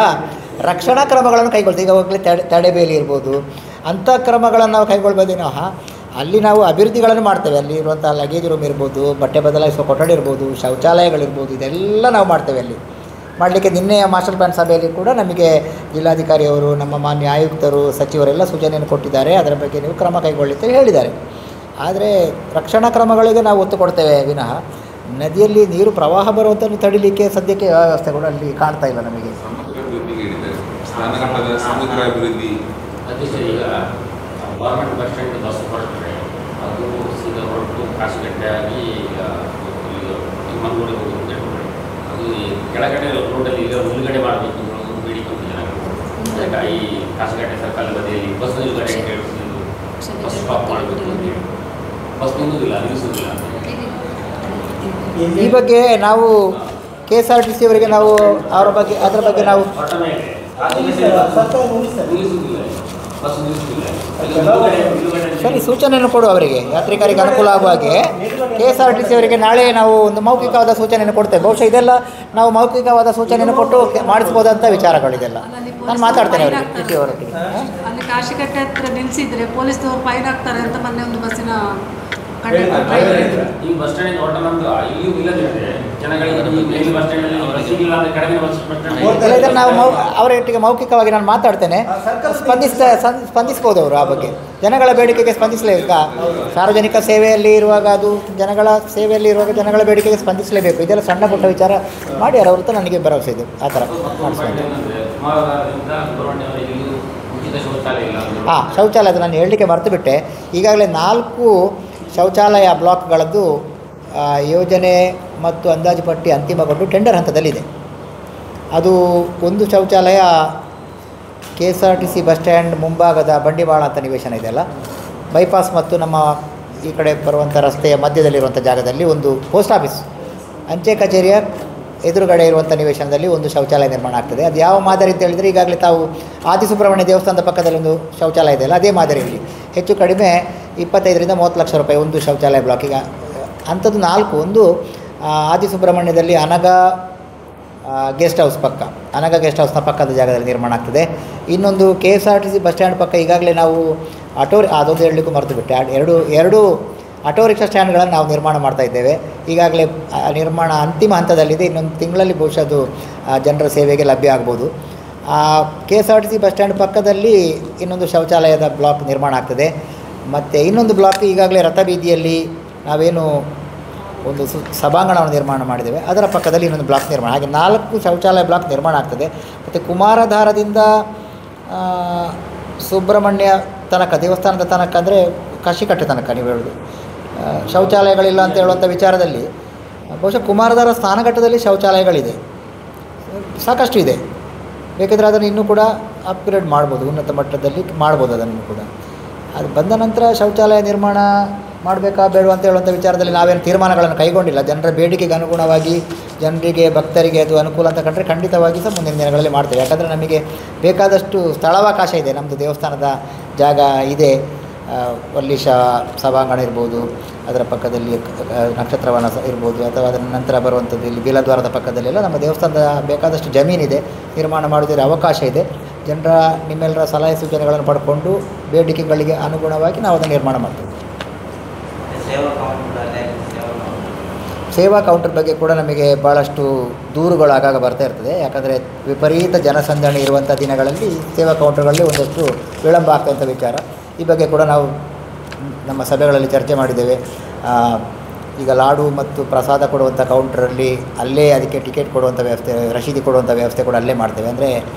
ರಕ್ಷಣಾ ಕ್ರಮಗಳನ್ನು ಕೈಗೊಳ್ತೀವಿ. ಈಗ ಹೋಗಲೇ ತಡೆಬೇಲಿ ಇರ್ಬೋದು, ಅಂಥ ಕ್ರಮಗಳನ್ನು ನಾವು ಕೈಗೊಳ್ಬೋದೇನೋ. ಅಲ್ಲಿ ನಾವು ಅಭಿವೃದ್ಧಿಗಳನ್ನು ಮಾಡ್ತೇವೆ. ಅಲ್ಲಿ ಇರುವಂಥ ಲಗೇಜ್ ರೂಮ್ ಇರ್ಬೋದು, ಬಟ್ಟೆ ಬದಲಾಯಿಸುವ ಕೊಠಡಿ ಇರ್ಬೋದು, ಶೌಚಾಲಯಗಳಿರ್ಬೋದು, ಇದೆಲ್ಲ ನಾವು ಮಾಡ್ತೇವೆ. ಅಲ್ಲಿ ಮಾಡಲಿಕ್ಕೆ ನಿನ್ನೆಯ ಮಾಸ್ಟರ್ ಪ್ಲ್ಯಾನ್ ಸಭೆಯಲ್ಲಿ ಕೂಡ ನಮಗೆ ಜಿಲ್ಲಾಧಿಕಾರಿಯವರು, ನಮ್ಮ ಮಾನ್ಯ ಆಯುಕ್ತರು, ಸಚಿವರೆಲ್ಲ ಸೂಚನೆಯನ್ನು ಕೊಟ್ಟಿದ್ದಾರೆ. ಅದರ ಬಗ್ಗೆ ನೀವು ಕ್ರಮ ಕೈಗೊಳ್ಳುತ್ತೇವೆ ಹೇಳಿದ್ದಾರೆ. ಆದರೆ ರಕ್ಷಣಾ ಕ್ರಮಗಳಿಗೆ ನಾವು ಒತ್ತು ಕೊಡ್ತೇವೆ ವಿನಃ ನದಿಯಲ್ಲಿ ನೀರು ಪ್ರವಾಹ ಬರುವಂಥನ್ನು ತಡಿಲಿಕ್ಕೆ ಸದ್ಯಕ್ಕೆ ವ್ಯವಸ್ಥೆಗಳು ಅಲ್ಲಿ ಕಾಣ್ತಾ ಇಲ್ಲ ನಮಗೆ. ಸಮಗ್ರ ಅಭಿವೃದ್ಧಿ ಈಗ ಗೌರ್ಮೆಂಟ್ ಬಸ್ ಸ್ಟ್ಯಾಂಡ್ ಬಸ್ ಹೊರಟ್ರೆ ಅದು ಸೀದಾ ಹೊರಟು ಕಾಸುಗಟ್ಟೆಯಾಗಿ ಮಂಗಳೂರಿಗೆ ಹೋಗುತ್ತೆ. ಅದು ಕೆಳಗಡೆ ರೋಡಲ್ಲಿ ಈಗ ಮುಳುಗಡೆ ಮಾಡಬೇಕು ಅನ್ನೋದು ಬೇಡಿಕೆ ಜನ. ಈ ಕಾಸುಗಟ್ಟೆ ಸರ್ಕಲ್ ಬದಿಯಲ್ಲಿ ಬಸ್ ನಿಲುಗಡೆ ಬಸ್ ಸ್ಟಾಪ್ ಮಾಡಬೇಕು ಅಂತೇಳಿ ಬಸ್ ನಿಲ್ಲುವುದಿಲ್ಲ, ನಿಲ್ಲಿಸುವುದಿಲ್ಲ. ಈ ಬಗ್ಗೆ ನಾವು KSRTC ಅವರಿಗೆ ನಾವು ಅದರ ಬಗ್ಗೆ ನಾವು ಸರಿ ಸೂಚನೆಯನ್ನು ಕೊಡು ಅವರಿಗೆ, ಯಾತ್ರಿಕರಿಗೆ ಅನುಕೂಲ ಆಗುವ ಹಾಗೆ. KSRTC ಅವರಿಗೆ ನಾಳೆ ನಾವು ಒಂದು ಮೌಖಿಕವಾದ ಸೂಚನೆಯನ್ನು ಕೊಡ್ತೇವೆ. ಬಹುಶಃ ಇದೆಲ್ಲ ನಾವು ಮೌಖಿಕವಾದ ಸೂಚನೆಯನ್ನು ಕೊಟ್ಟು ಮಾಡಿಸ್ಬೋದಂಥ ವಿಚಾರಗಳಿದೆಲ್ಲ. ನಾನು ಮಾತಾಡ್ತೇನೆ ಅವರಿಗೆ, ಟಿ ಅವರೊಟ್ಟಿಗೆ. ಅಲ್ಲಿ ಕಾಶಿಕಟ್ಟೆ ಹತ್ರ ನಿಲ್ಲಿಸಿದ್ರೆ ಪೊಲೀಸ್ನವರು ಫೈನ್ ಹಾಕ್ತಾರೆ ಅಂತ ಮೊನ್ನೆ ಒಂದು ಬಸ್ಸಿನ ಈ ಬಸ್ ಸ್ಟ್ಯಾಂಡ್ ಹೋಟೆಲ್ ಅಂತ ಇಲ್ಲಿಯೂ ಇಲ್ಲದಿದ್ರೆ ಜನಗಳಿಗೆ ಈ ಮೇಲ್ ಬಸ್ ಸ್ಟ್ಯಾಂಡ್ ಅಲ್ಲಿ ರಸೀದಿ ಇಲ್ಲ ಅಂದ್ರೆ ಕಡಿಮೆ ಬಸ್ ಸ್ಟ್ಯಾಂಡ್ ಇದನ್ನು ನಾವು ಅವರೊಟ್ಟಿಗೆ ಮೌಖಿಕವಾಗಿ ನಾನು ಮಾತಾಡ್ತೇನೆ, ಸ್ಪಂದಿಸ್ಬೋದು ಅವರು ಆ ಬಗ್ಗೆ. ಜನಗಳ ಬೇಡಿಕೆಗೆ ಸ್ಪಂದಿಸಲೇಬೇಕು. ಸಾರ್ವಜನಿಕ ಸೇವೆಯಲ್ಲಿ ಇರುವಾಗ, ಅದು ಜನಗಳ ಸೇವೆಯಲ್ಲಿ ಇರುವಾಗ ಜನಗಳ ಬೇಡಿಕೆಗೆ ಸ್ಪಂದಿಸಲೇಬೇಕು. ಇದೆಲ್ಲ ಸಣ್ಣ ಪುಟ್ಟ ವಿಚಾರ ಮಾಡಿ ಅವ್ರ ಹೊರತು ನನಗೆ ಭರವಸೆ ಇದೆ ಆ ಥರ ಮಾಡಿಸ್ಕೊಂಡು. ಶೌಚಾಲಯ ಅದು ನಾನು ಹೇಳಲಿಕ್ಕೆ ಮರೆತು ಬಿಟ್ಟೆ. ಈಗಾಗಲೇ 4 ಶೌಚಾಲಯ ಬ್ಲಾಕ್ಗಳದ್ದು ಯೋಜನೆ ಮತ್ತು ಅಂದಾಜು ಪಟ್ಟಿ ಅಂತಿಮಗೊಂಡು ಟೆಂಡರ್ ಹಂತದಲ್ಲಿದೆ. ಅದು ಒಂದು ಶೌಚಾಲಯ KSRTC ಬಸ್ ಸ್ಟ್ಯಾಂಡ್ ಮುಂಭಾಗದ ಬಂಡಿವಾಳ ಅಂತ ನಿವೇಶನ ಇದೆಯಲ್ಲ, ಬೈಪಾಸ್ ಮತ್ತು ನಮ್ಮ ಈ ಕಡೆ ಬರುವಂಥ ರಸ್ತೆಯ ಮಧ್ಯದಲ್ಲಿರುವಂಥ ಜಾಗದಲ್ಲಿ ಒಂದು ಪೋಸ್ಟ್ ಆಫೀಸ್, ಅಂಚೆ ಕಚೇರಿಯ ಎದುರುಗಡೆ ಇರುವಂಥ ನಿವೇಶನದಲ್ಲಿ ಒಂದು ಶೌಚಾಲಯ ನಿರ್ಮಾಣ ಆಗ್ತದೆ. ಅದು ಯಾವ ಮಾದರಿ ಅಂತ ಹೇಳಿದರೆ, ಈಗಾಗಲೇ ತಾವು ಆದಿಸುಬ್ರಹ್ಮಣ್ಯ ದೇವಸ್ಥಾನದ ಪಕ್ಕದಲ್ಲಿ ಒಂದು ಶೌಚಾಲಯ ಇದೆಯಲ್ಲ, ಅದೇ ಮಾದರಿಯಲ್ಲಿ ಹೆಚ್ಚು ಕಡಿಮೆ 25ರಿಂದ 30 ಲಕ್ಷ ರೂಪಾಯಿ ಒಂದು ಶೌಚಾಲಯ ಬ್ಲಾಕ್. ಈಗ ಅಂಥದ್ದು 4. ಒಂದು ಆದಿಸುಬ್ರಹ್ಮಣ್ಯದಲ್ಲಿ ಅನಗ ಗೆಸ್ಟ್ ಹೌಸ್ ಪಕ್ಕ, ಅನಗ ಗೆಸ್ಟ್ ಹೌಸ್ನ ಪಕ್ಕದ ಜಾಗದಲ್ಲಿ ನಿರ್ಮಾಣ ಆಗ್ತದೆ. ಇನ್ನೊಂದು KSRTC ಬಸ್ ಸ್ಟ್ಯಾಂಡ್ ಪಕ್ಕ ಈಗಾಗಲೇ ನಾವು ಅದೊಂದು ಹೇಳಲಿಕ್ಕೂ ಮರೆತು ಬಿಟ್ಟೆ, ಎರಡು ಆಟೋ ರಿಕ್ಷಾ ಸ್ಟ್ಯಾಂಡ್ಗಳನ್ನು ನಾವು ನಿರ್ಮಾಣ ಮಾಡ್ತಾ ಇದ್ದೇವೆ. ಈಗಾಗಲೇ ನಿರ್ಮಾಣ ಅಂತಿಮ ಹಂತದಲ್ಲಿದೆ. ಇನ್ನೊಂದು ತಿಂಗಳಲ್ಲಿ ಬಹುಶಃ ಅದು ಜನರ ಸೇವೆಗೆ ಲಭ್ಯ ಆಗ್ಬೋದು. KSRTC ಬಸ್ ಸ್ಟ್ಯಾಂಡ್ ಪಕ್ಕದಲ್ಲಿ ಇನ್ನೊಂದು ಶೌಚಾಲಯದ ಬ್ಲಾಕ್ ನಿರ್ಮಾಣ ಆಗ್ತದೆ. ಮತ್ತು ಇನ್ನೊಂದು ಬ್ಲಾಕ್ ಈಗಾಗಲೇ ರಥಬೀದಿಯಲ್ಲಿ ನಾವೇನು ಒಂದು ಸಭಾಂಗಣವನ್ನು ನಿರ್ಮಾಣ ಮಾಡಿದ್ದೇವೆ, ಅದರ ಪಕ್ಕದಲ್ಲಿ ಇನ್ನೊಂದು ಬ್ಲಾಕ್ ನಿರ್ಮಾಣ. ಹಾಗೆ 4 ಶೌಚಾಲಯ ಬ್ಲಾಕ್ ನಿರ್ಮಾಣ ಆಗ್ತದೆ. ಮತ್ತು ಕುಮಾರಧಾರದಿಂದ ಸುಬ್ರಹ್ಮಣ್ಯ ತನಕ, ದೇವಸ್ಥಾನದ ತನಕ, ಅಂದರೆ ಕಾಶಿಕಟ್ಟೆ ತನಕ ನೀವು ಹೇಳೋದು ಶೌಚಾಲಯಗಳಿಲ್ಲ ಅಂತ ಹೇಳುವಂಥ ವಿಚಾರದಲ್ಲಿ ಬಹುಶಃ ಕುಮಾರಧಾರ ಸ್ನಾನಘಟ್ಟದಲ್ಲಿ ಶೌಚಾಲಯಗಳಿದೆ, ಸಾಕಷ್ಟು ಇದೆ. ಬೇಕಿದ್ರೆ ಅದನ್ನು ಇನ್ನೂ ಕೂಡ ಅಪ್ಗ್ರೇಡ್ ಮಾಡ್ಬೋದು, ಉನ್ನತ ಮಟ್ಟದಲ್ಲಿ ಮಾಡ್ಬೋದು ಅದನ್ನು ಕೂಡ. ಅದು ಬಂದ ನಂತರ ಶೌಚಾಲಯ ನಿರ್ಮಾಣ ಮಾಡಬೇಕಾ ಬೇಡ ಅಂತ ಹೇಳುವಂಥ ವಿಚಾರದಲ್ಲಿ ನಾವೇನು ತೀರ್ಮಾನಗಳನ್ನು ಕೈಗೊಂಡಿಲ್ಲ. ಜನರ ಬೇಡಿಕೆಗೆ ಅನುಗುಣವಾಗಿ ಜನರಿಗೆ, ಭಕ್ತರಿಗೆ ಅದು ಅನುಕೂಲ ಅಂತ ಕಂಡ್ರೆ ಖಂಡಿತವಾಗಿ ಸಹ ಮುಂದಿನ ದಿನಗಳಲ್ಲಿ ಮಾಡ್ತೇವೆ. ಯಾಕಂದರೆ ನಮಗೆ ಬೇಕಾದಷ್ಟು ಸ್ಥಳಾವಕಾಶ ಇದೆ, ನಮ್ಮದು ದೇವಸ್ಥಾನದ ಜಾಗ ಇದೆ. ವಲ್ಲೀಶ ಸಭಾಂಗಣ ಇರ್ಬೋದು, ಅದರ ಪಕ್ಕದಲ್ಲಿ ನಕ್ಷತ್ರವನ ಇರ್ಬೋದು, ಅಥವಾ ಅದರ ನಂತರ ಬರುವಂಥದ್ದು ಇಲ್ಲಿ ಬೀಲದ್ವಾರದ ಪಕ್ಕದಲ್ಲೆಲ್ಲ ನಮ್ಮ ದೇವಸ್ಥಾನದ ಬೇಕಾದಷ್ಟು ಜಮೀನಿದೆ, ನಿರ್ಮಾಣ ಮಾಡೋದಕ್ಕೆ ಅವಕಾಶ ಇದೆ. ಜನರ ನಿಮ್ಮೆಲ್ಲರ ಸಲಹೆ ಸೂಚನೆಗಳನ್ನು ಪಡ್ಕೊಂಡು ಬೇಡಿಕೆಗಳಿಗೆ ಅನುಗುಣವಾಗಿ ನಾವು ಅದನ್ನು ನಿರ್ಮಾಣ ಮಾಡ್ತೇವೆ. ಸೇವಾ ಕೌಂಟರ್ ಬಗ್ಗೆ ಕೂಡ ನಮಗೆ ಭಾಳಷ್ಟು ದೂರುಗಳು ಆಗಾಗ ಬರ್ತಾ ಇರ್ತದೆ. ಯಾಕಂದರೆ ವಿಪರೀತ ಜನಸಂದಣಿ ಇರುವಂಥ ದಿನಗಳಲ್ಲಿ ಸೇವಾ ಕೌಂಟರ್ಗಳಲ್ಲಿ ಒಂದಷ್ಟು ವಿಳಂಬ ಆಗ್ತಂಥ ವಿಚಾರ. ಈ ಬಗ್ಗೆ ಕೂಡ ನಾವು ನಮ್ಮ ಸಭೆಗಳಲ್ಲಿ ಚರ್ಚೆ ಮಾಡಿದ್ದೇವೆ. ಈಗ ಲಾಡು ಮತ್ತು ಪ್ರಸಾದ ಕೊಡುವಂಥ ಕೌಂಟ್ರಲ್ಲಿ ಅಲ್ಲೇ ಅದಕ್ಕೆ ಟಿಕೆಟ್ ಕೊಡುವಂಥ ವ್ಯವಸ್ಥೆ, ರಶೀದಿ ಕೊಡುವಂಥ ವ್ಯವಸ್ಥೆ ಕೂಡ ಅಲ್ಲೇ ಮಾಡ್ತೇವೆ. ಅಂದರೆ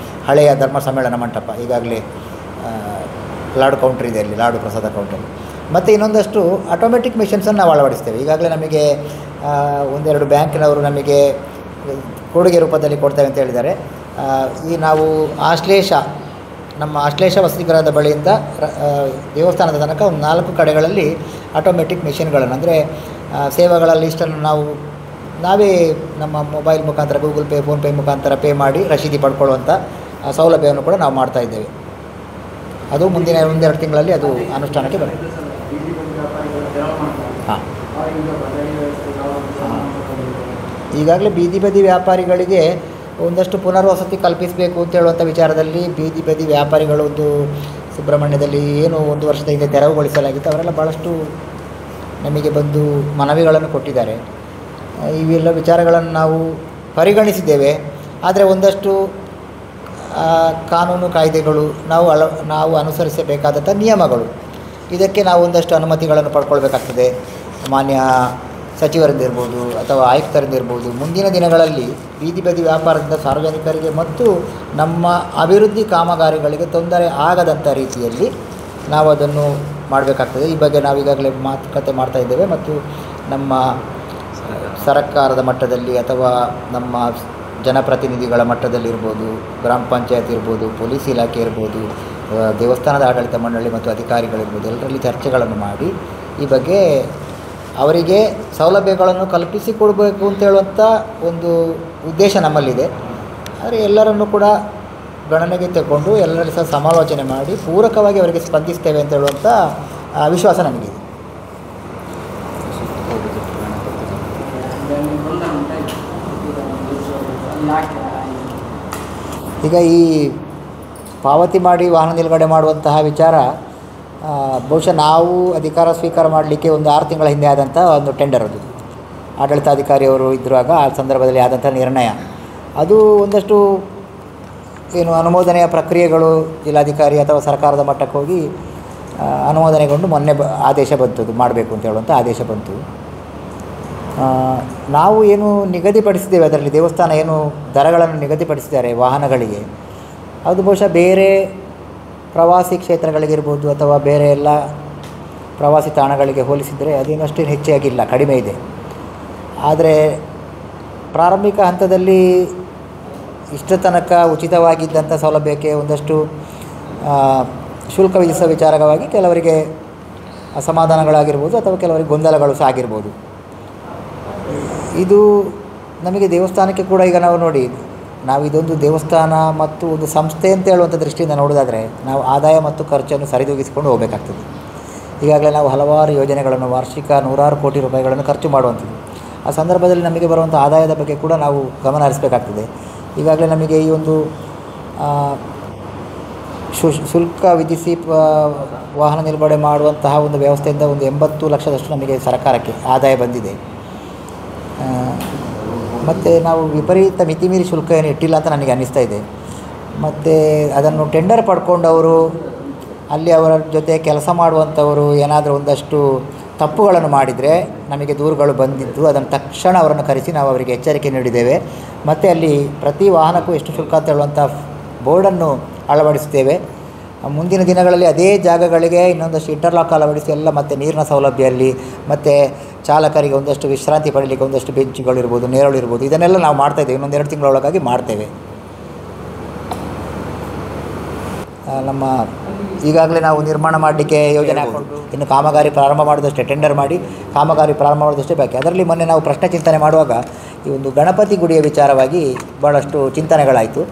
ಹಳೆಯ ಧರ್ಮ ಸಮ್ಮೇಳನ ಮಂಟಪ ಈಗಾಗಲೇ ಲಾಡು ಕೌಂಟ್ರ್ ಇದೆ ಅಲ್ಲಿ, ಲಾಡು ಪ್ರಸಾದ ಕೌಂಟರ್. ಮತ್ತು ಇನ್ನೊಂದಷ್ಟು ಆಟೋಮೆಟಿಕ್ ಮಿಷನ್ಸನ್ನು ನಾವು ಅಳವಡಿಸ್ತೇವೆ. ಈಗಾಗಲೇ ನಮಗೆ 1-2 ಬ್ಯಾಂಕಿನವರು ನಮಗೆ ಕೊಡುಗೆ ರೂಪದಲ್ಲಿ ಕೊಡ್ತೇವೆ ಅಂತ ಹೇಳಿದ್ದಾರೆ. ಈ ನಾವು ನಮ್ಮ ಆಶ್ಲೇಷ ವಸತಿಗೃಹದ ಬಳಿಯಿಂದ ದೇವಸ್ಥಾನದ ತನಕ ಒಂದು 4 ಕಡೆಗಳಲ್ಲಿ ಆಟೋಮೆಟಿಕ್ ಮಿಷನ್ಗಳನ್ನು, ಅಂದರೆ ಸೇವೆಗಳ ಲಿಸ್ಟನ್ನು ನಾವೇ ನಮ್ಮ ಮೊಬೈಲ್ ಮುಖಾಂತರ, ಗೂಗಲ್ ಪೇ, ಫೋನ್ಪೇ ಮುಖಾಂತರ ಪೇ ಮಾಡಿ ರಶೀದಿ ಪಡ್ಕೊಳ್ಳುವಂಥ ಸೌಲಭ್ಯವನ್ನು ಕೂಡ ನಾವು ಮಾಡ್ತಾ ಇದ್ದೇವೆ. ಅದು ಮುಂದಿನ 1-2 ತಿಂಗಳಲ್ಲಿ ಅದು ಅನುಷ್ಠಾನಕ್ಕೆ ಬರುತ್ತೆ. ಹಾಂ, ಈಗಾಗಲೇ ಬೀದಿ ಬದಿ ವ್ಯಾಪಾರಿಗಳಿಗೆ ಒಂದಷ್ಟು ಪುನರ್ವಸತಿ ಕಲ್ಪಿಸಬೇಕು ಅಂತ ಹೇಳುವಂಥ ವಿಚಾರದಲ್ಲಿ ಬೀದಿ ಬದಿ ವ್ಯಾಪಾರಿಗಳು ಒಂದು ಸುಬ್ರಹ್ಮಣ್ಯದಲ್ಲಿ ಏನು 1 ವರ್ಷದ ಹಿಂದೆ ತೆರವುಗೊಳಿಸಲಾಗಿತ್ತು, ಅವರೆಲ್ಲ ಭಾಳಷ್ಟು ನಮಗೆ ಬಂದು ಮನವಿಗಳನ್ನು ಕೊಟ್ಟಿದ್ದಾರೆ. ಇವೆಲ್ಲ ವಿಚಾರಗಳನ್ನು ನಾವು ಪರಿಗಣಿಸಿದ್ದೇವೆ. ಆದರೆ ಒಂದಷ್ಟು ಕಾನೂನು ಕಾಯ್ದೆಗಳು, ನಾವು ಅನುಸರಿಸಬೇಕಾದಂಥ ನಿಯಮಗಳು, ಇದಕ್ಕೆ ನಾವು ಒಂದಷ್ಟು ಅನುಮತಿಗಳನ್ನು ಪಡ್ಕೊಳ್ಬೇಕಾಗ್ತದೆ. ಮಾನ್ಯ ಸಚಿವರಿಂದಿರ್ಬೋದು ಅಥವಾ ಆಯುಕ್ತರಿಂದಿರ್ಬೋದು. ಮುಂದಿನ ದಿನಗಳಲ್ಲಿ ಬೀದಿ ಬದಿ ವ್ಯಾಪಾರದಿಂದ ಸಾರ್ವಜನಿಕರಿಗೆ ಮತ್ತು ನಮ್ಮ ಅಭಿವೃದ್ಧಿ ಕಾಮಗಾರಿಗಳಿಗೆ ತೊಂದರೆ ಆಗದಂಥ ರೀತಿಯಲ್ಲಿ ನಾವು ಅದನ್ನು ಮಾಡಬೇಕಾಗ್ತದೆ. ಈ ಬಗ್ಗೆ ನಾವು ಈಗಾಗಲೇ ಮಾತುಕತೆ ಮಾಡ್ತಾ ಇದ್ದೇವೆ. ಮತ್ತು ನಮ್ಮ ಸರ್ಕಾರದ ಮಟ್ಟದಲ್ಲಿ ಅಥವಾ ನಮ್ಮ ಜನಪ್ರತಿನಿಧಿಗಳ ಮಟ್ಟದಲ್ಲಿ ಇರ್ಬೋದು, ಗ್ರಾಮ ಪಂಚಾಯತ್ ಇರ್ಬೋದು, ಪೊಲೀಸ್ ಇಲಾಖೆ ಇರ್ಬೋದು, ದೇವಸ್ಥಾನದ ಆಡಳಿತ ಮಂಡಳಿ ಮತ್ತು ಅಧಿಕಾರಿಗಳಿರ್ಬೋದು, ಎಲ್ಲರಲ್ಲಿ ಚರ್ಚೆಗಳನ್ನು ಮಾಡಿ ಈ ಬಗ್ಗೆ ಅವರಿಗೆ ಸೌಲಭ್ಯಗಳನ್ನು ಕಲ್ಪಿಸಿಕೊಡಬೇಕು ಅಂತ ಹೇಳುವಂಥ ಒಂದು ಉದ್ದೇಶ ನಮ್ಮಲ್ಲಿದೆ. ಆದರೆ ಎಲ್ಲರನ್ನೂ ಕೂಡ ಗಣನೆಗೆ ತಗೊಂಡು ಎಲ್ಲರಲ್ಲಿ ಸಹ ಸಮಾಲೋಚನೆ ಮಾಡಿ ಪೂರಕವಾಗಿ ಅವರಿಗೆ ಸ್ಪಂದಿಸ್ತೇವೆ ಅಂತ ಹೇಳುವಂಥ ವಿಶ್ವಾಸ ನಮಗಿದೆ. ಈಗ ಈ ಪಾವತಿ ಮಾಡಿ ವಾಹನ ನಿಲುಗಡೆ ಮಾಡುವಂತಹ ವಿಚಾರ ಬಹುಶಃ ನಾವು ಅಧಿಕಾರ ಸ್ವೀಕಾರ ಮಾಡಲಿಕ್ಕೆ ಒಂದು 6 ತಿಂಗಳ ಹಿಂದೆ ಆದಂಥ ಒಂದು ಟೆಂಡರ್ ಅದು. ಆಡಳಿತಾಧಿಕಾರಿಯವರು ಇದ್ದಾಗ ಆ ಸಂದರ್ಭದಲ್ಲಿ ಆದಂಥ ನಿರ್ಣಯ ಅದು ಒಂದಷ್ಟು ಏನು ಅನುಮೋದನೆಯ ಪ್ರಕ್ರಿಯೆಗಳು ಜಿಲ್ಲಾಧಿಕಾರಿ ಅಥವಾ ಸರ್ಕಾರದ ಮಟ್ಟಕ್ಕೆ ಹೋಗಿ ಅನುಮೋದನೆಗೊಂಡು ಮೊನ್ನೆ ಆದೇಶ ಬಂತು, ಅದು ಮಾಡಬೇಕು ಅಂತ ಹೇಳುವಂಥ ಆದೇಶ ಬಂತು. ನಾವು ಏನು ನಿಗದಿಪಡಿಸಿದ್ದೇವೆ ಅದರಲ್ಲಿ ದೇವಸ್ಥಾನ ಏನು ದರಗಳನ್ನು ನಿಗದಿಪಡಿಸಿದ್ದಾರೆ ವಾಹನಗಳಿಗೆ, ಅದು ಬಹುಶಃ ಬೇರೆ ಪ್ರವಾಸಿ ಕ್ಷೇತ್ರಗಳಿಗಿರ್ಬೋದು ಅಥವಾ ಬೇರೆ ಎಲ್ಲ ಪ್ರವಾಸಿ ತಾಣಗಳಿಗೆ ಹೋಲಿಸಿದರೆ ಅದೇನು ಅಷ್ಟೇನು ಹೆಚ್ಚಾಗಿಲ್ಲ, ಕಡಿಮೆ ಇದೆ. ಆದರೆ ಪ್ರಾರಂಭಿಕ ಹಂತದಲ್ಲಿ ಇಷ್ಟ ತನಕ ಉಚಿತವಾಗಿದ್ದಂಥ ಸೌಲಭ್ಯಕ್ಕೆ ಒಂದಷ್ಟು ಶುಲ್ಕ ವಿಧಿಸುವ ವಿಚಾರವಾಗಿ ಕೆಲವರಿಗೆ ಅಸಮಾಧಾನಗಳಾಗಿರ್ಬೋದು ಅಥವಾ ಕೆಲವರಿಗೆ ಗೊಂದಲಗಳು ಸಹ ಆಗಿರ್ಬೋದು. ಇದು ನಮಗೆ ದೇವಸ್ಥಾನಕ್ಕೆ ಕೂಡ ಈಗ ನಾವು ನೋಡಿ, ನಾವು ಇದೊಂದು ದೇವಸ್ಥಾನ ಮತ್ತು ಒಂದು ಸಂಸ್ಥೆ ಅಂತ ಹೇಳುವಂಥ ದೃಷ್ಟಿಯಿಂದ ನೋಡೋದಾದರೆ ನಾವು ಆದಾಯ ಮತ್ತು ಖರ್ಚನ್ನು ಸರಿದೂಗಿಸಿಕೊಂಡು ಹೋಗಬೇಕಾಗ್ತದೆ. ಈಗಾಗಲೇ ನಾವು ಹಲವಾರು ಯೋಜನೆಗಳನ್ನು ವಾರ್ಷಿಕ 100 ಕೋಟಿ ರೂಪಾಯಿಗಳನ್ನು ಖರ್ಚು ಮಾಡುವಂಥದ್ದು. ಆ ಸಂದರ್ಭದಲ್ಲಿ ನಮಗೆ ಬರುವಂಥ ಆದಾಯದ ಬಗ್ಗೆ ಕೂಡ ನಾವು ಗಮನ ಹರಿಸಬೇಕಾಗ್ತದೆ. ಈಗಾಗಲೇ ನಮಗೆ ಈ ಒಂದು ಶುಲ್ಕ ವಿಧಿಸಿ ವಾಹನ ನಿಲುಗಡೆ ಮಾಡುವಂತಹ ಒಂದು ವ್ಯವಸ್ಥೆಯಿಂದ ಒಂದು 80 ಲಕ್ಷದಷ್ಟು ನಮಗೆ ಸರ್ಕಾರಕ್ಕೆ ಆದಾಯ ಬಂದಿದೆ. ಮತ್ತು ನಾವು ವಿಪರೀತ ಮಿತಿಮೀರಿ ಶುಲ್ಕ ಏನು ಇಟ್ಟಿಲ್ಲ ಅಂತ ನನಗೆ ಅನ್ನಿಸ್ತಾ ಇದೆ. ಮತ್ತು ಅದನ್ನು ಟೆಂಡರ್ ಪಡ್ಕೊಂಡವರು ಅಲ್ಲಿ ಅವರ ಜೊತೆ ಕೆಲಸ ಮಾಡುವಂಥವರು ಏನಾದರೂ ಒಂದಷ್ಟು ತಪ್ಪುಗಳನ್ನು ಮಾಡಿದರೆ ನಮಗೆ ದೂರುಗಳು ಬಂದಿದ್ದು, ಅದನ್ನು ತಕ್ಷಣ ಅವರನ್ನು ಕರೆಸಿ ನಾವು ಅವರಿಗೆ ಎಚ್ಚರಿಕೆ ನೀಡಿದ್ದೇವೆ. ಮತ್ತು ಅಲ್ಲಿ ಪ್ರತಿ ವಾಹನಕ್ಕೂ ಎಷ್ಟು ಶುಲ್ಕ ಅಂತ ಹೇಳುವಂಥ ಬೋರ್ಡನ್ನು ಅಳವಡಿಸ್ತೇವೆ. ಮುಂದಿನ ದಿನಗಳಲ್ಲಿ ಅದೇ ಜಾಗಗಳಿಗೆ ಇನ್ನೊಂದಷ್ಟು ಇಂಟರ್ಲಾಕ್ ಅಳವಡಿಸಿ ಎಲ್ಲ ಮತ್ತು ನೀರಿನ ಸೌಲಭ್ಯ ಅಲ್ಲಿ ಮತ್ತು ಚಾಲಕರಿಗೆ ಒಂದಷ್ಟು ವಿಶ್ರಾಂತಿ ಪಡೀಲಿಕ್ಕೆ ಒಂದಷ್ಟು ಬೆಂಚುಗಳಿರ್ಬೋದು, ನೇರಳಿರ್ಬೋದು, ಇದನ್ನೆಲ್ಲ ನಾವು ಮಾಡ್ತಾಯಿದ್ದೇವೆ. ಇನ್ನೊಂದು 2 ತಿಂಗಳೊಳಗಾಗಿ ಮಾಡ್ತೇವೆ. ನಮ್ಮ ಈಗಾಗಲೇ ನಾವು ನಿರ್ಮಾಣ ಮಾಡಲಿಕ್ಕೆ ಯೋಜನೆ ಹಾಕ್ಕೊಂಡು ಇನ್ನು ಕಾಮಗಾರಿ ಪ್ರಾರಂಭ ಮಾಡಿದಷ್ಟೇ, ಟೆಂಡರ್ ಮಾಡಿ ಕಾಮಗಾರಿ ಪ್ರಾರಂಭ ಮಾಡಿದಷ್ಟೇ ಬಾಕಿ. ಅದರಲ್ಲಿ ಮೊನ್ನೆ ನಾವು ಪ್ರಶ್ನೆ ಚಿಂತನೆ ಮಾಡುವಾಗ ಈ ಒಂದು ಗಣಪತಿ ಗುಡಿಯ ವಿಚಾರವಾಗಿ ಭಾಳಷ್ಟು ಚಿಂತನೆಗಳಾಯಿತು.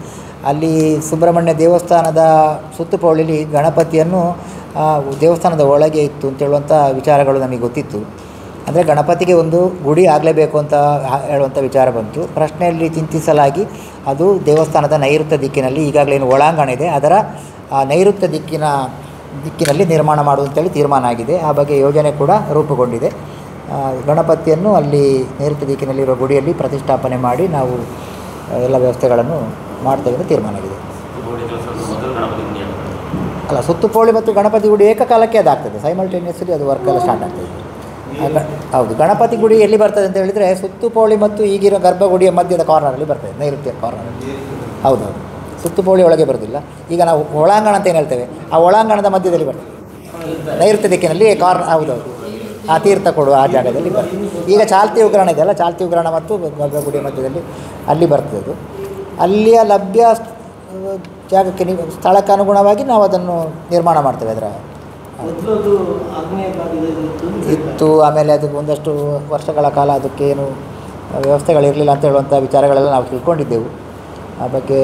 ಅಲ್ಲಿ ಸುಬ್ರಹ್ಮಣ್ಯ ದೇವಸ್ಥಾನದ ಸುತ್ತುಪೌಳಿಲಿ ಗಣಪತಿಯನ್ನು ದೇವಸ್ಥಾನದ ಒಳಗೆ ಇತ್ತು ಅಂತೇಳುವಂಥ ವಿಚಾರಗಳು ನಮಗೆ ಗೊತ್ತಿತ್ತು. ಅಂದರೆ ಗಣಪತಿಗೆ ಒಂದು ಗುಡಿ ಆಗಲೇಬೇಕು ಅಂತ ಹೇಳುವಂಥ ವಿಚಾರ ಬಂತು. ಪ್ರಶ್ನೆಯಲ್ಲಿ ಚಿಂತಿಸಲಾಗಿ ಅದು ದೇವಸ್ಥಾನದ ನೈಋತ್ಯ ದಿಕ್ಕಿನಲ್ಲಿ ಈಗಾಗಲೇ ಏನು ಒಳಾಂಗಣ ಇದೆ ಅದರ ನೈಋತ್ಯ ದಿಕ್ಕಿನಲ್ಲಿ ನಿರ್ಮಾಣ ಮಾಡುವಂಥೇಳಿ ತೀರ್ಮಾನ ಆಗಿದೆ. ಆ ಬಗ್ಗೆ ಯೋಜನೆ ಕೂಡ ರೂಪುಗೊಂಡಿದೆ. ಗಣಪತಿಯನ್ನು ಅಲ್ಲಿ ನೈಋತ್ಯ ದಿಕ್ಕಿನಲ್ಲಿರುವ ಗುಡಿಯಲ್ಲಿ ಪ್ರತಿಷ್ಠಾಪನೆ ಮಾಡಿ ನಾವು ಎಲ್ಲ ವ್ಯವಸ್ಥೆಗಳನ್ನು ಮಾಡ್ತೇವೆ ಅಂತ ತೀರ್ಮಾನ ಆಗಿದೆ. ಅಲ್ಲ, ಸುತ್ತುಪೌಳಿ ಮತ್ತು ಗಣಪತಿ ಗುಡಿ ಏಕಕಾಲಕ್ಕೆ ಅದಾಗ್ತದೆ, ಸೈಮಲ್ಟೇನಿಯಸ್ಲಿ ಅದು ವರ್ಕ್ ಎಲ್ಲ ಸ್ಟಾರ್ಟ್ ಆಗ್ತದೆ. ಹೌದು, ಗಣಪತಿ ಗುಡಿ ಎಲ್ಲಿ ಬರ್ತದೆ ಅಂತ ಹೇಳಿದರೆ ಸುತ್ತುಪೌಳಿ ಮತ್ತು ಈಗಿರೋ ಗರ್ಭಗುಡಿಯ ಮಧ್ಯದ ಕಾರ್ನರಲ್ಲಿ ಬರ್ತದೆ, ನೈಋತ್ಯ ಕಾರ್ನರಲ್ಲಿ. ಹೌದೌದು, ಸುತ್ತುಪೌಳಿ ಒಳಗೆ ಬರೋದಿಲ್ಲ. ಈಗ ನಾವು ಒಳಾಂಗಣ ಅಂತ ಏನು ಹೇಳ್ತೇವೆ, ಆ ಒಳಾಂಗಣದ ಮಧ್ಯದಲ್ಲಿ ಬರ್ತದೆ, ನೈಋತ್ಯ ದಿಕ್ಕಿನಲ್ಲಿ ಹೌದೌದು, ಆ ತೀರ್ಥ ಕೊಡುವ ಆ ಜಾಗದಲ್ಲಿ ಬರ್ತದೆ. ಈಗ ಚಾಲ್ತಿ ಉಗ್ರಾಣ ಇದೆಯಲ್ಲ, ಚಾಲ್ತಿ ಉಗ್ರಾಣ ಮತ್ತು ಗರ್ಭಗುಡಿಯ ಮಧ್ಯದಲ್ಲಿ ಅಲ್ಲಿ ಬರ್ತದೆ. ಅದು ಅಲ್ಲಿಯ ಲಭ್ಯ ಜಾಗಕ್ಕೆ ಸ್ಥಳಕ್ಕೆ ಅನುಗುಣವಾಗಿ ನಾವು ಅದನ್ನು ನಿರ್ಮಾಣ ಮಾಡ್ತೇವೆ. ಅದರ ಇತ್ತು, ಆಮೇಲೆ ಅದು ಒಂದಷ್ಟು ವರ್ಷಗಳ ಕಾಲ ಅದಕ್ಕೆ ಏನು ವ್ಯವಸ್ಥೆಗಳಿರಲಿಲ್ಲ ಅಂತ ಹೇಳುವಂಥ ವಿಚಾರಗಳೆಲ್ಲ ನಾವು ತಿಳ್ಕೊಂಡಿದ್ದೆವು. ಆ ಬಗ್ಗೆ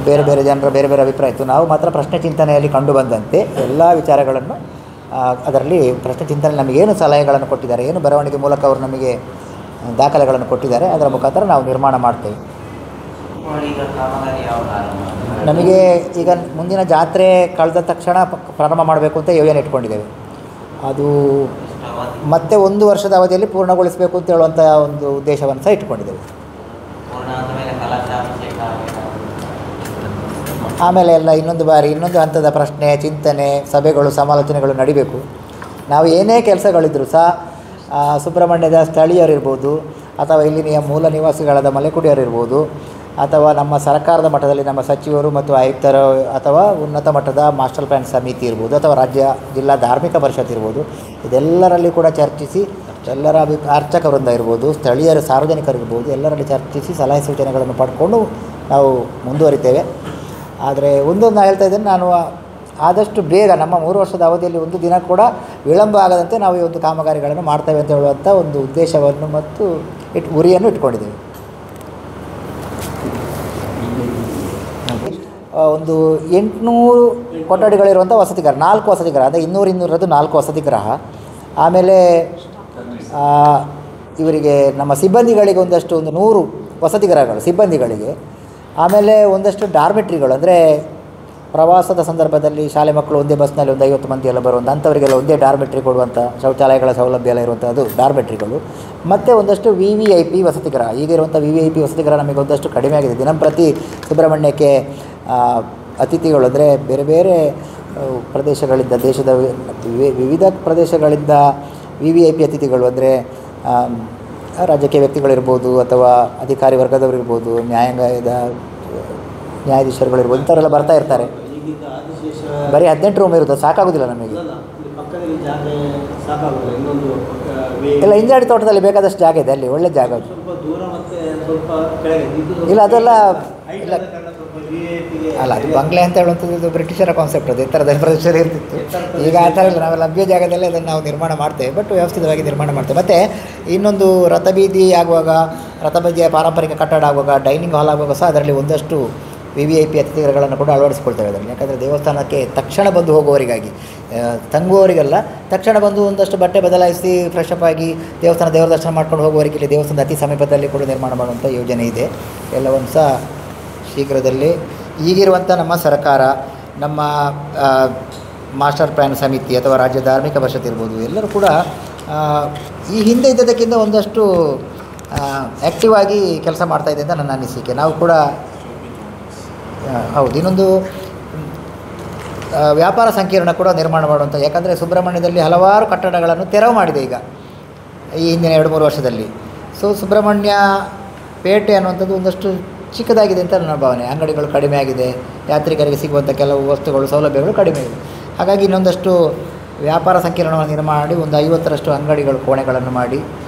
ಬೇರೆ ಬೇರೆ ಜನರ ಬೇರೆ ಬೇರೆ ಅಭಿಪ್ರಾಯ ಇತ್ತು. ನಾವು ಮಾತ್ರ ಪ್ರಶ್ನೆ ಚಿಂತನೆಯಲ್ಲಿ ಕಂಡು ಬಂದಂತೆ ಎಲ್ಲ ವಿಚಾರಗಳನ್ನು ಅದರಲ್ಲಿ ಪ್ರಶ್ನೆ ಚಿಂತನೆ ನಮಗೇನು ಸಲಹೆಗಳನ್ನು ಕೊಟ್ಟಿದ್ದಾರೆ, ಏನು ಬರವಣಿಗೆ ಮೂಲಕ ಅವರು ನಮಗೆ ದಾಖಲೆಗಳನ್ನು ಕೊಟ್ಟಿದ್ದಾರೆ, ಅದರ ಮುಖಾಂತರ ನಾವು ನಿರ್ಮಾಣ ಮಾಡ್ತೇವೆ. ನಮಗೆ ಈಗ ಮುಂದಿನ ಜಾತ್ರೆ ಕಳೆದ ತಕ್ಷಣ ಪ್ರಾರಂಭ ಮಾಡಬೇಕು ಅಂತ ಯೋಜನೆ ಇಟ್ಕೊಂಡಿದ್ದೇವೆ. ಅದು ಮತ್ತೆ 1 ವರ್ಷದ ಅವಧಿಯಲ್ಲಿ ಪೂರ್ಣಗೊಳಿಸಬೇಕು ಅಂತ ಹೇಳುವಂಥ ಒಂದು ಉದ್ದೇಶವನ್ನು ಸಹ ಇಟ್ಕೊಂಡಿದ್ದೇವೆ. ಆಮೇಲೆ ಎಲ್ಲ ಇನ್ನೊಂದು ಹಂತದ ಪ್ರಶ್ನೆ ಚಿಂತನೆ ಸಭೆಗಳು ಸಮಾಲೋಚನೆಗಳು ನಡಿಬೇಕು. ನಾವು ಏನೇ ಕೆಲಸಗಳಿದ್ದರೂ ಸಹ ಸುಬ್ರಹ್ಮಣ್ಯದ ಸ್ಥಳೀಯರಿರ್ಬೋದು ಅಥವಾ ಇಲ್ಲಿನ ಮೂಲ ನಿವಾಸಿಗಳಾದ ಮಲೆಕುಡಿಯರಿರ್ಬೋದು ಅಥವಾ ನಮ್ಮ ಸರ್ಕಾರದ ಮಟ್ಟದಲ್ಲಿ ನಮ್ಮ ಸಚಿವರು ಮತ್ತು ಆಯುಕ್ತರು ಅಥವಾ ಉನ್ನತ ಮಟ್ಟದ ಮಾಸ್ಟರ್ ಪ್ಲ್ಯಾನ್ ಸಮಿತಿ ಇರ್ಬೋದು ಅಥವಾ ರಾಜ್ಯ ಜಿಲ್ಲಾ ಧಾರ್ಮಿಕ ಪರಿಷತ್ ಇರ್ಬೋದು, ಇದೆಲ್ಲರಲ್ಲಿ ಕೂಡ ಚರ್ಚಿಸಿ ಎಲ್ಲರ ಅರ್ಚಕ ವೃಂದ ಇರ್ಬೋದು, ಸ್ಥಳೀಯರು ಸಾರ್ವಜನಿಕರಿರ್ಬೋದು, ಎಲ್ಲರಲ್ಲಿ ಚರ್ಚಿಸಿ ಸಲಹೆ ಸೂಚನೆಗಳನ್ನು ಪಡ್ಕೊಂಡು ನಾವು ಮುಂದುವರಿತೇವೆ. ಆದರೆ ನಾನು ಹೇಳ್ತಾ ಇದ್ದೇನೆ, ನಾನು ಆದಷ್ಟು ಬೇಗ ನಮ್ಮ 3 ವರ್ಷದ ಅವಧಿಯಲ್ಲಿ ಒಂದು ದಿನ ಕೂಡ ವಿಳಂಬ ಆಗದಂತೆ ನಾವು ಈ ಒಂದು ಕಾಮಗಾರಿಗಳನ್ನು ಮಾಡ್ತೇವೆ ಅಂತ ಹೇಳುವಂಥ ಒಂದು ಉದ್ದೇಶವನ್ನು ಮತ್ತು ಗುರಿಯನ್ನು ಇಟ್ಕೊಂಡಿದ್ದೇವೆ. ಒಂದು 800 ಕೊಠಡಿಗಳಿರುವಂಥ ವಸತಿಗೃಹ, 4 ವಸತಿಗೃಹ, ಅಂದರೆ 200 4 ವಸತಿಗೃಹ. ಆಮೇಲೆ ಇವರಿಗೆ ನಮ್ಮ ಸಿಬ್ಬಂದಿಗಳಿಗೆ ಒಂದಷ್ಟು 100 ವಸತಿಗೃಹಗಳು ಸಿಬ್ಬಂದಿಗಳಿಗೆ. ಆಮೇಲೆ ಒಂದಷ್ಟು ಡಾರ್ಮೆಟ್ರಿಗಳು, ಅಂದರೆ ಪ್ರವಾಸದ ಸಂದರ್ಭದಲ್ಲಿ ಶಾಲೆ ಮಕ್ಕಳು ಒಂದೇ ಬಸ್ನಲ್ಲಿ ಒಂದು 50 ಮಂದಿ ಎಲ್ಲ ಬರುವಂಥ ಅಂಥವರಿಗೆಲ್ಲ ಒಂದೇ ಡಾರ್ಮೆಟ್ರಿ ಕೊಡುವಂಥ ಶೌಚಾಲಯಗಳ ಸೌಲಭ್ಯ ಎಲ್ಲ ಇರುವಂಥದ್ದು ಡಾರ್ಮೆಟ್ರಿಗಳು. ಮತ್ತು ಒಂದಷ್ಟು VVIP ವಸತಿಗೃಹ, ಈಗ ಇರುವಂಥ VVIP ವಸತಿಗೃಹ ನಮಗೆ ಒಂದಷ್ಟು ಕಡಿಮೆ ಆಗಿದೆ. ದಿನಂಪ್ರತಿ ಸುಬ್ರಹ್ಮಣ್ಯಕ್ಕೆ ಅತಿಥಿಗಳು ಅಂದರೆ ಬೇರೆ ಬೇರೆ ಪ್ರದೇಶಗಳಿಂದ, ದೇಶದ ವಿವಿಧ ಪ್ರದೇಶಗಳಿಂದ VVIP ಅತಿಥಿಗಳು ಅಂದರೆ ರಾಜಕೀಯ ವ್ಯಕ್ತಿಗಳಿರ್ಬೋದು ಅಥವಾ ಅಧಿಕಾರಿ ವರ್ಗದವರಿರ್ಬೋದು, ನ್ಯಾಯಾಧೀಶರುಗಳಿರ್ಬೋದು, ಇಂಥವರೆಲ್ಲ ಬರ್ತಾ ಇರ್ತಾರೆ. ಬರೀ 18 ರೂಮ್ ಇರುತ್ತೆ, ಸಾಕಾಗೋದಿಲ್ಲ ನಮಗೆ. ಇಲ್ಲ, ಇಂಜಾಡಿ ತೋಟದಲ್ಲಿ ಬೇಕಾದಷ್ಟು ಜಾಗ ಇದೆ, ಅಲ್ಲಿ ಒಳ್ಳೆ ಜಾಗ. ಇಲ್ಲ ಅದೆಲ್ಲ ಇಲ್ಲ, ಅಲ್ಲ ಅದು ಬಂಗ್ಲೆ ಅಂತ ಹೇಳುವಂಥದ್ದು ಇದು ಬ್ರಿಟಿಷರ ಕಾನ್ಸೆಪ್ಟ್, ಅದು ಎತ್ತರದ ಪ್ರದೇಶದಲ್ಲಿ ಇರ್ತಿತ್ತು. ಈಗ ಆ ಥರ ಇಲ್ಲ, ನಾವು ಲಭ್ಯ ಜಾಗದಲ್ಲೇ ಅದನ್ನು ನಾವು ನಿರ್ಮಾಣ ಮಾಡ್ತೇವೆ, ಬಟ್ ವ್ಯವಸ್ಥಿತವಾಗಿ ನಿರ್ಮಾಣ ಮಾಡ್ತೇವೆ. ಮತ್ತು ಇನ್ನೊಂದು ರಥಬೀದಿ ಆಗುವಾಗ, ರಥಬೀದಿಯ ಪಾರಂಪರಿಕ ಕಟ್ಟಡ ಆಗುವಾಗ, ಡೈನಿಂಗ್ ಹಾಲ್ ಆಗುವಾಗ ಸಹ ಅದರಲ್ಲಿ ಒಂದಷ್ಟು VVIP ಅತಿಥಿಗಳನ್ನು ಕೂಡ ಅಳವಡಿಸ್ಕೊಳ್ತೇವೆ ಅದರಲ್ಲಿ. ಯಾಕಂದರೆ ದೇವಸ್ಥಾನಕ್ಕೆ ತಕ್ಷಣ ಬಂದು ಹೋಗುವವರಿಗಾಗಿ, ತಂಗುವವರಿಗೆಲ್ಲ ತಕ್ಷಣ ಬಂದು ಒಂದಷ್ಟು ಬಟ್ಟೆ ಬದಲಾಯಿಸಿ ಫ್ರೆಶ್ ಅಪ್ ಆಗಿ ದೇವರ ದರ್ಶನ ಮಾಡ್ಕೊಂಡು ಹೋಗುವವರಿಗೆ ಇಲ್ಲಿ ದೇವಸ್ಥಾನದ ಅತಿ ಸಮೀಪದಲ್ಲಿ ಕೂಡ ನಿರ್ಮಾಣ ಮಾಡುವಂಥ ಯೋಜನೆ ಇದೆ. ಎಲ್ಲವನ್ನು ಸಹ ಶೀಘ್ರದಲ್ಲೇ ಈಗಿರುವಂಥ ನಮ್ಮ ಸರ್ಕಾರ, ನಮ್ಮ ಮಾಸ್ಟರ್ ಪ್ಲ್ಯಾನ್ ಸಮಿತಿ ಅಥವಾ ರಾಜ್ಯ ಧಾರ್ಮಿಕ ಪರಿಷತ್ ಇರ್ಬೋದು, ಎಲ್ಲರೂ ಕೂಡ ಈ ಹಿಂದೆ ಇದ್ದದಕ್ಕಿಂತ ಒಂದಷ್ಟು ಆ್ಯಕ್ಟಿವ್ ಆಗಿ ಕೆಲಸ ಮಾಡ್ತಾಯಿದೆ ಅಂತ ನನ್ನ ಅನಿಸಿಕೆ. ನಾವು ಕೂಡ ಹೌದು, ಇನ್ನೊಂದು ವ್ಯಾಪಾರ ಸಂಕೀರ್ಣ ಕೂಡ ನಿರ್ಮಾಣ ಮಾಡುವಂಥ, ಯಾಕಂದರೆ ಸುಬ್ರಹ್ಮಣ್ಯದಲ್ಲಿ ಹಲವಾರು ಕಟ್ಟಡಗಳನ್ನು ತೆರವು ಮಾಡಿದೆ ಈಗ ಈ ಹಿಂದಿನ 2-3 ವರ್ಷದಲ್ಲಿ. ಸೊ ಸುಬ್ರಹ್ಮಣ್ಯ ಪೇಟೆ ಅನ್ನುವಂಥದ್ದು ಒಂದಷ್ಟು ಚಿಕ್ಕದಾಗಿದೆ ಅಂತ ನನ್ನ ಭಾವನೆ. ಅಂಗಡಿಗಳು ಕಡಿಮೆ ಆಗಿದೆ, ಯಾತ್ರಿಕರಿಗೆ ಸಿಗುವಂಥ ಕೆಲವು ವಸ್ತುಗಳು, ಸೌಲಭ್ಯಗಳು ಕಡಿಮೆ ಇದೆ. ಹಾಗಾಗಿ ಇನ್ನೊಂದಷ್ಟು ವ್ಯಾಪಾರ ಸಂಕೀರ್ಣವನ್ನು ನಿರ್ಮಾಣ ಮಾಡಿ ಒಂದು 50ರಷ್ಟು ಅಂಗಡಿಗಳು, ಕೋಣೆಗಳನ್ನು ಮಾಡಿ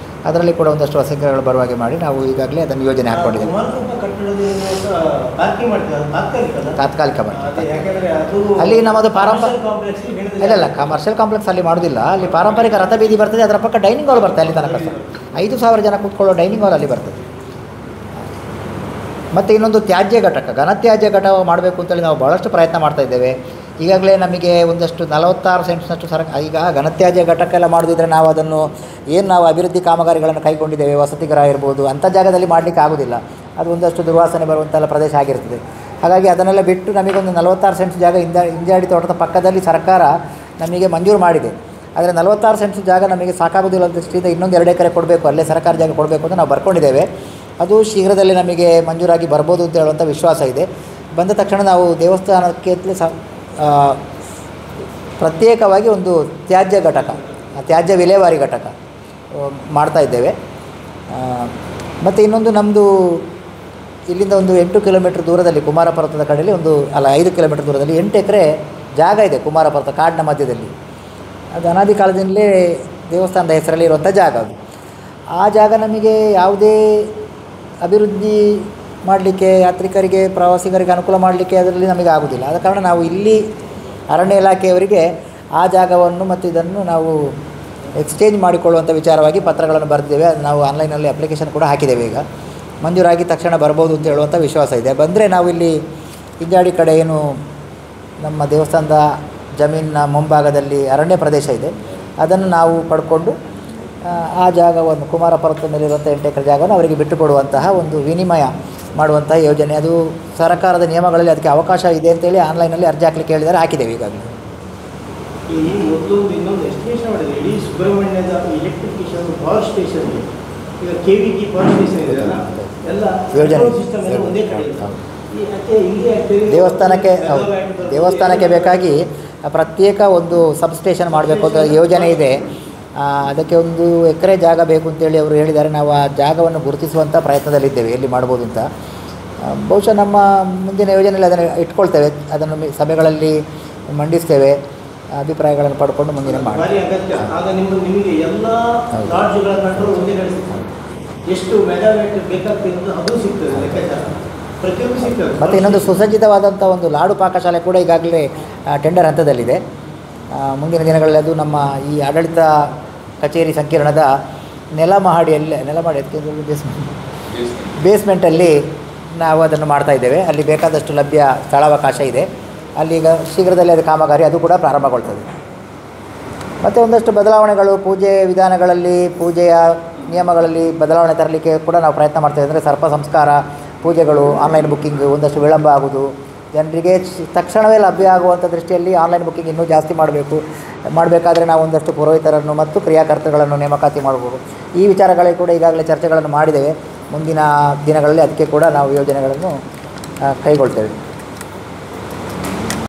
ಅದರಲ್ಲಿ ಕೂಡ ಒಂದಷ್ಟು ವಸತಿಗಳು ಬರುವಾಗೆ ಮಾಡಿ ನಾವು ಈಗಾಗಲೇ ಅದನ್ನು ಯೋಜನೆ ಹಾಕ್ಕೊಂಡಿದ್ದೇವೆ. ತಾತ್ಕಾಲಿಕ ಅಲ್ಲಿ ನಮ್ಮದು ಇಲ್ಲ ಕಮರ್ಷಿಯಲ್ ಕಾಂಪ್ಲೆಕ್ಸ್ ಅಲ್ಲಿ ಮಾಡೋದಿಲ್ಲ. ಅಲ್ಲಿ ಪಾರಂಪರಿಕ ರಥಬೀದಿ ಬರ್ತದೆ, ಅದರ ಪಕ್ಕ ಡೈನಿಂಗ್ ಹಾಲ್ ಬರ್ತದೆ. ಅಲ್ಲಿ ತನಕ 5,000 ಜನ ಕೂತ್ಕೊಳ್ಳೋ ಡೈನಿಂಗ್ ಹಾಲ್ ಅಲ್ಲಿ ಬರ್ತದೆ. ಮತ್ತು ಇನ್ನೊಂದು ತ್ಯಾಜ್ಯ ಘಟಕ, ಘನತ್ಯಾಜ್ಯ ಘಟಕ ಮಾಡಬೇಕು ಅಂತೇಳಿ ನಾವು ಭಾಳಷ್ಟು ಪ್ರಯತ್ನ ಮಾಡ್ತಾಯಿದ್ದೇವೆ. ಈಗಾಗಲೇ ನಮಗೆ ಒಂದಷ್ಟು 46 ಸೆಂಟ್ಸ್ನಷ್ಟು ಈಗ ಘನತ್ಯಾಜ್ಯ ಘಟಕ ಎಲ್ಲ ಮಾಡೋದಿದ್ರೆ ನಾವು ಅದನ್ನು ನಾವು ಅಭಿವೃದ್ಧಿ ಕಾಮಗಾರಿಗಳನ್ನು ಕೈಗೊಂಡಿದ್ದೇವೆ, ವಸತಿಗೃಹ ಇರ್ಬೋದು, ಅಂಥ ಜಾಗದಲ್ಲಿ ಮಾಡಲಿಕ್ಕೆ ಆಗೋದಿಲ್ಲ. ಅದು ಒಂದಷ್ಟು ದುರ್ವಾಸನೆ ಬರುವಂತೆಲ್ಲ ಪ್ರದೇಶ ಆಗಿರ್ತದೆ. ಹಾಗಾಗಿ ಅದನ್ನೆಲ್ಲ ಬಿಟ್ಟು ನಮಗೊಂದು 46 ಸೆಂಟ್ಸ್ ಜಾಗ ಇಂಜಾಡಿ ತೋಟದ ಪಕ್ಕದಲ್ಲಿ ಸರ್ಕಾರ ನಮಗೆ ಮಂಜೂರು ಮಾಡಿದೆ. ಆದರೆ 46 ಸೆಂಟ್ಸ್ ಜಾಗ ನಮಗೆ ಸಾಕಾಗೋದಿಲ್ಲ ಅಂತ ದೃಷ್ಟಿಯಿಂದ ಇನ್ನೊಂದು 2 ಎಕರೆ ಕೊಡಬೇಕು, ಅಲ್ಲೇ ಸರ್ಕಾರ ಜಾಗ ಕೊಡಬೇಕು ಅಂತ ನಾವು ಬರ್ಕೊಂಡಿದ್ದೇವೆ. ಅದು ಶೀಘ್ರದಲ್ಲೇ ನಮಗೆ ಮಂಜೂರಾಗಿ ಬರ್ಬೋದು ಅಂತ ಹೇಳುವಂಥ ವಿಶ್ವಾಸ ಇದೆ. ಬಂದ ತಕ್ಷಣ ನಾವು ದೇವಸ್ಥಾನಕ್ಕೆ ಪ್ರತ್ಯೇಕವಾಗಿ ಒಂದು ತ್ಯಾಜ್ಯ ಘಟಕ, ತ್ಯಾಜ್ಯ ವಿಲೇವಾರಿ ಘಟಕ ಮಾಡ್ತಾ ಇದ್ದೇವೆ. ಮತ್ತು ಇನ್ನೊಂದು ನಮ್ಮದು ಇಲ್ಲಿಂದ ಒಂದು 8 ಕಿಲೋಮೀಟ್ರ್ ದೂರದಲ್ಲಿ ಕುಮಾರ ಪರ್ವತದ ಕಡೆಯಲ್ಲಿ 5 ಕಿಲೋಮೀಟ್ರ್ ದೂರದಲ್ಲಿ 8 ಎಕರೆ ಜಾಗ ಇದೆ ಕುಮಾರ ಪರ್ವತ ಕಾಡಿನ ಮಧ್ಯದಲ್ಲಿ. ಅದು ಅನಾದಿ ಕಾಲದಿಂದಲೇ ದೇವಸ್ಥಾನದ ಹೆಸರಲ್ಲಿ ಇರುವಂಥ ಜಾಗ ಅದು. ಆ ಜಾಗ ನಮಗೆ ಯಾವುದೇ ಅಭಿವೃದ್ಧಿ ಮಾಡಲಿಕ್ಕೆ, ಯಾತ್ರಿಕರಿಗೆ, ಪ್ರವಾಸಿಗರಿಗೆ ಅನುಕೂಲ ಮಾಡಲಿಕ್ಕೆ ಅದರಲ್ಲಿ ನಮಗೆ ಆಗೋದಿಲ್ಲ. ಆದ ಕಾರಣ ನಾವು ಇಲ್ಲಿ ಅರಣ್ಯ ಇಲಾಖೆಯವರಿಗೆ ಆ ಜಾಗವನ್ನು ಮತ್ತು ಇದನ್ನು ನಾವು ಎಕ್ಸ್ಚೇಂಜ್ ಮಾಡಿಕೊಳ್ಳುವಂಥ ವಿಚಾರವಾಗಿ ಪತ್ರಗಳನ್ನು ಬರೆದಿದ್ದೇವೆ. ಅದು ನಾವು ಆನ್ಲೈನಲ್ಲಿ ಅಪ್ಲಿಕೇಶನ್ ಕೂಡ ಹಾಕಿದ್ದೇವೆ. ಈಗ ಮಂಜೂರಾಗಿ ತಕ್ಷಣ ಬರ್ಬೋದು ಅಂತ ಹೇಳುವಂಥ ವಿಶ್ವಾಸ ಇದೆ. ಬಂದರೆ ನಾವು ಇಲ್ಲಿ ಇಂಜಾಡಿ ಕಡೆ ಏನು ನಮ್ಮ ದೇವಸ್ಥಾನದ ಜಮೀನಿನ ಮುಂಭಾಗದಲ್ಲಿ ಅರಣ್ಯ ಪ್ರದೇಶ ಇದೆ, ಅದನ್ನು ನಾವು ಪಡ್ಕೊಂಡು ಆ ಜಾಗವನ್ನು ಕುಮಾರ ಪರ್ವತದ ಮೇಲಿರುವಂಥ 8 ಎಕರೆ ಜಾಗವನ್ನು ಅವರಿಗೆ ಬಿಟ್ಟುಕೊಡುವಂತಹ ಒಂದು ವಿನಿಮಯ ಮಾಡುವಂಥ ಯೋಜನೆ. ಅದು ಸರ್ಕಾರದ ನಿಯಮಗಳಲ್ಲಿ ಅದಕ್ಕೆ ಅವಕಾಶ ಇದೆ ಅಂತೇಳಿ ಆನ್ಲೈನಲ್ಲಿ ಅರ್ಜಿ ಹಾಕಲಿಕ್ಕೆ ಹೇಳಿದರೆ ಹಾಕಿದ್ದೇವೆ ಈಗಾಗಲೇ. ಈ ಇನ್ನೊಂದು ಎಸ್ಟಿಮೇಷನ್ ಮಾಡಿದೆ ಇಡೀ ಸುಬ್ರಹ್ಮಣ್ಯದ ಎಲೆಕ್ಟ್ರಿಫಿಕೇಶನ್ ಪವರ್ ಸ್ಟೇಷನ್, ಈಗ KVK ಪವರ್ ಸ್ಟೇಷನ್ ಇದೆಯಲ್ಲ, ಎಲ್ಲ ಯೋಜನೆ ಒಂದೇ ಕಡೆ. ದೇವಸ್ಥಾನಕ್ಕೆ ಬೇಕಾಗಿ ಪ್ರತ್ಯೇಕ ಒಂದು ಸಬ್ಸ್ಟೇಷನ್ ಮಾಡಬೇಕು ಅಂತ ಯೋಜನೆ ಇದೆ. ಅದಕ್ಕೆ 1 ಎಕರೆ ಜಾಗ ಬೇಕು ಅಂತೇಳಿ ಅವರು ಹೇಳಿದ್ದಾರೆ. ನಾವು ಆ ಜಾಗವನ್ನು ಗುರುತಿಸುವಂಥ ಪ್ರಯತ್ನದಲ್ಲಿದ್ದೇವೆ, ಎಲ್ಲಿ ಮಾಡ್ಬೋದು ಅಂತ. ಬಹುಶಃ ನಮ್ಮ ಮುಂದಿನ ಯೋಜನೆಯಲ್ಲಿ ಅದನ್ನು ಇಟ್ಕೊಳ್ತೇವೆ, ಅದನ್ನು ಸಭೆಗಳಲ್ಲಿ ಮಂಡಿಸ್ತೇವೆ, ಅಭಿಪ್ರಾಯಗಳನ್ನು ಪಡ್ಕೊಂಡು ಮುಂದಿನ ಮಾಡಿ. ಮತ್ತು ಇನ್ನೊಂದು ಸುಸಜ್ಜಿತವಾದಂಥ ಒಂದು ಲಾಡು ಪಾಕಶಾಲೆ ಕೂಡ ಈಗಾಗಲೇ ಟೆಂಡರ್ ಹಂತದಲ್ಲಿದೆ. ಮುಂದಿನ ದಿನಗಳಲ್ಲಿ ಅದು ನಮ್ಮ ಈ ಆಡಳಿತ ಕಚೇರಿ ಸಂಕೀರ್ಣದ ನೆಲಮಹಡಿ ಬೇಸ್ಮೆಂಟಲ್ಲಿ ನಾವು ಅದನ್ನು ಮಾಡ್ತಾಯಿದ್ದೇವೆ. ಅಲ್ಲಿ ಬೇಕಾದಷ್ಟು ಲಭ್ಯ ಸ್ಥಳಾವಕಾಶ ಇದೆ. ಅಲ್ಲೀಗ ಶೀಘ್ರದಲ್ಲೇ ಅದು ಕಾಮಗಾರಿ ಅದು ಕೂಡ ಪ್ರಾರಂಭಗೊಳ್ತದೆ. ಮತ್ತು ಒಂದಷ್ಟು ಬದಲಾವಣೆಗಳು ಪೂಜೆ ವಿಧಾನಗಳಲ್ಲಿ, ಪೂಜೆಯ ನಿಯಮಗಳಲ್ಲಿ ಬದಲಾವಣೆ ತರಲಿಕ್ಕೆ ಕೂಡ ನಾವು ಪ್ರಯತ್ನ ಮಾಡ್ತೇವೆ. ಅಂದರೆ ಸರ್ಪ ಸಂಸ್ಕಾರ, ಪೂಜೆಗಳು, ಆನ್ಲೈನ್ ಬುಕ್ಕಿಂಗ್ ಒಂದಷ್ಟು ವಿಳಂಬ ಆಗೋದು, ಜನರಿಗೆ ತಕ್ಷಣವೇ ಲಭ್ಯ ಆಗುವಂಥ ದೃಷ್ಟಿಯಲ್ಲಿ ಆನ್ಲೈನ್ ಬುಕ್ಕಿಂಗ್ ಇನ್ನೂ ಜಾಸ್ತಿ ಮಾಡಬೇಕಾದ್ರೆ ನಾವು ಒಂದಷ್ಟು ಪುರೋಹಿತರನ್ನು ಮತ್ತು ಕ್ರಿಯಾಕರ್ತಗಳನ್ನು ನೇಮಕಾತಿ ಮಾಡ್ಬೋದು. ಈ ವಿಚಾರಗಳಿಗೆ ಕೂಡ ಈಗಾಗಲೇ ಚರ್ಚೆಗಳನ್ನು ಮಾಡಿದ್ದೇವೆ. ಮುಂದಿನ ದಿನಗಳಲ್ಲಿ ಅದಕ್ಕೆ ಕೂಡ ನಾವು ಯೋಜನೆಗಳನ್ನು ಕೈಗೊಳ್ತೇವೆ.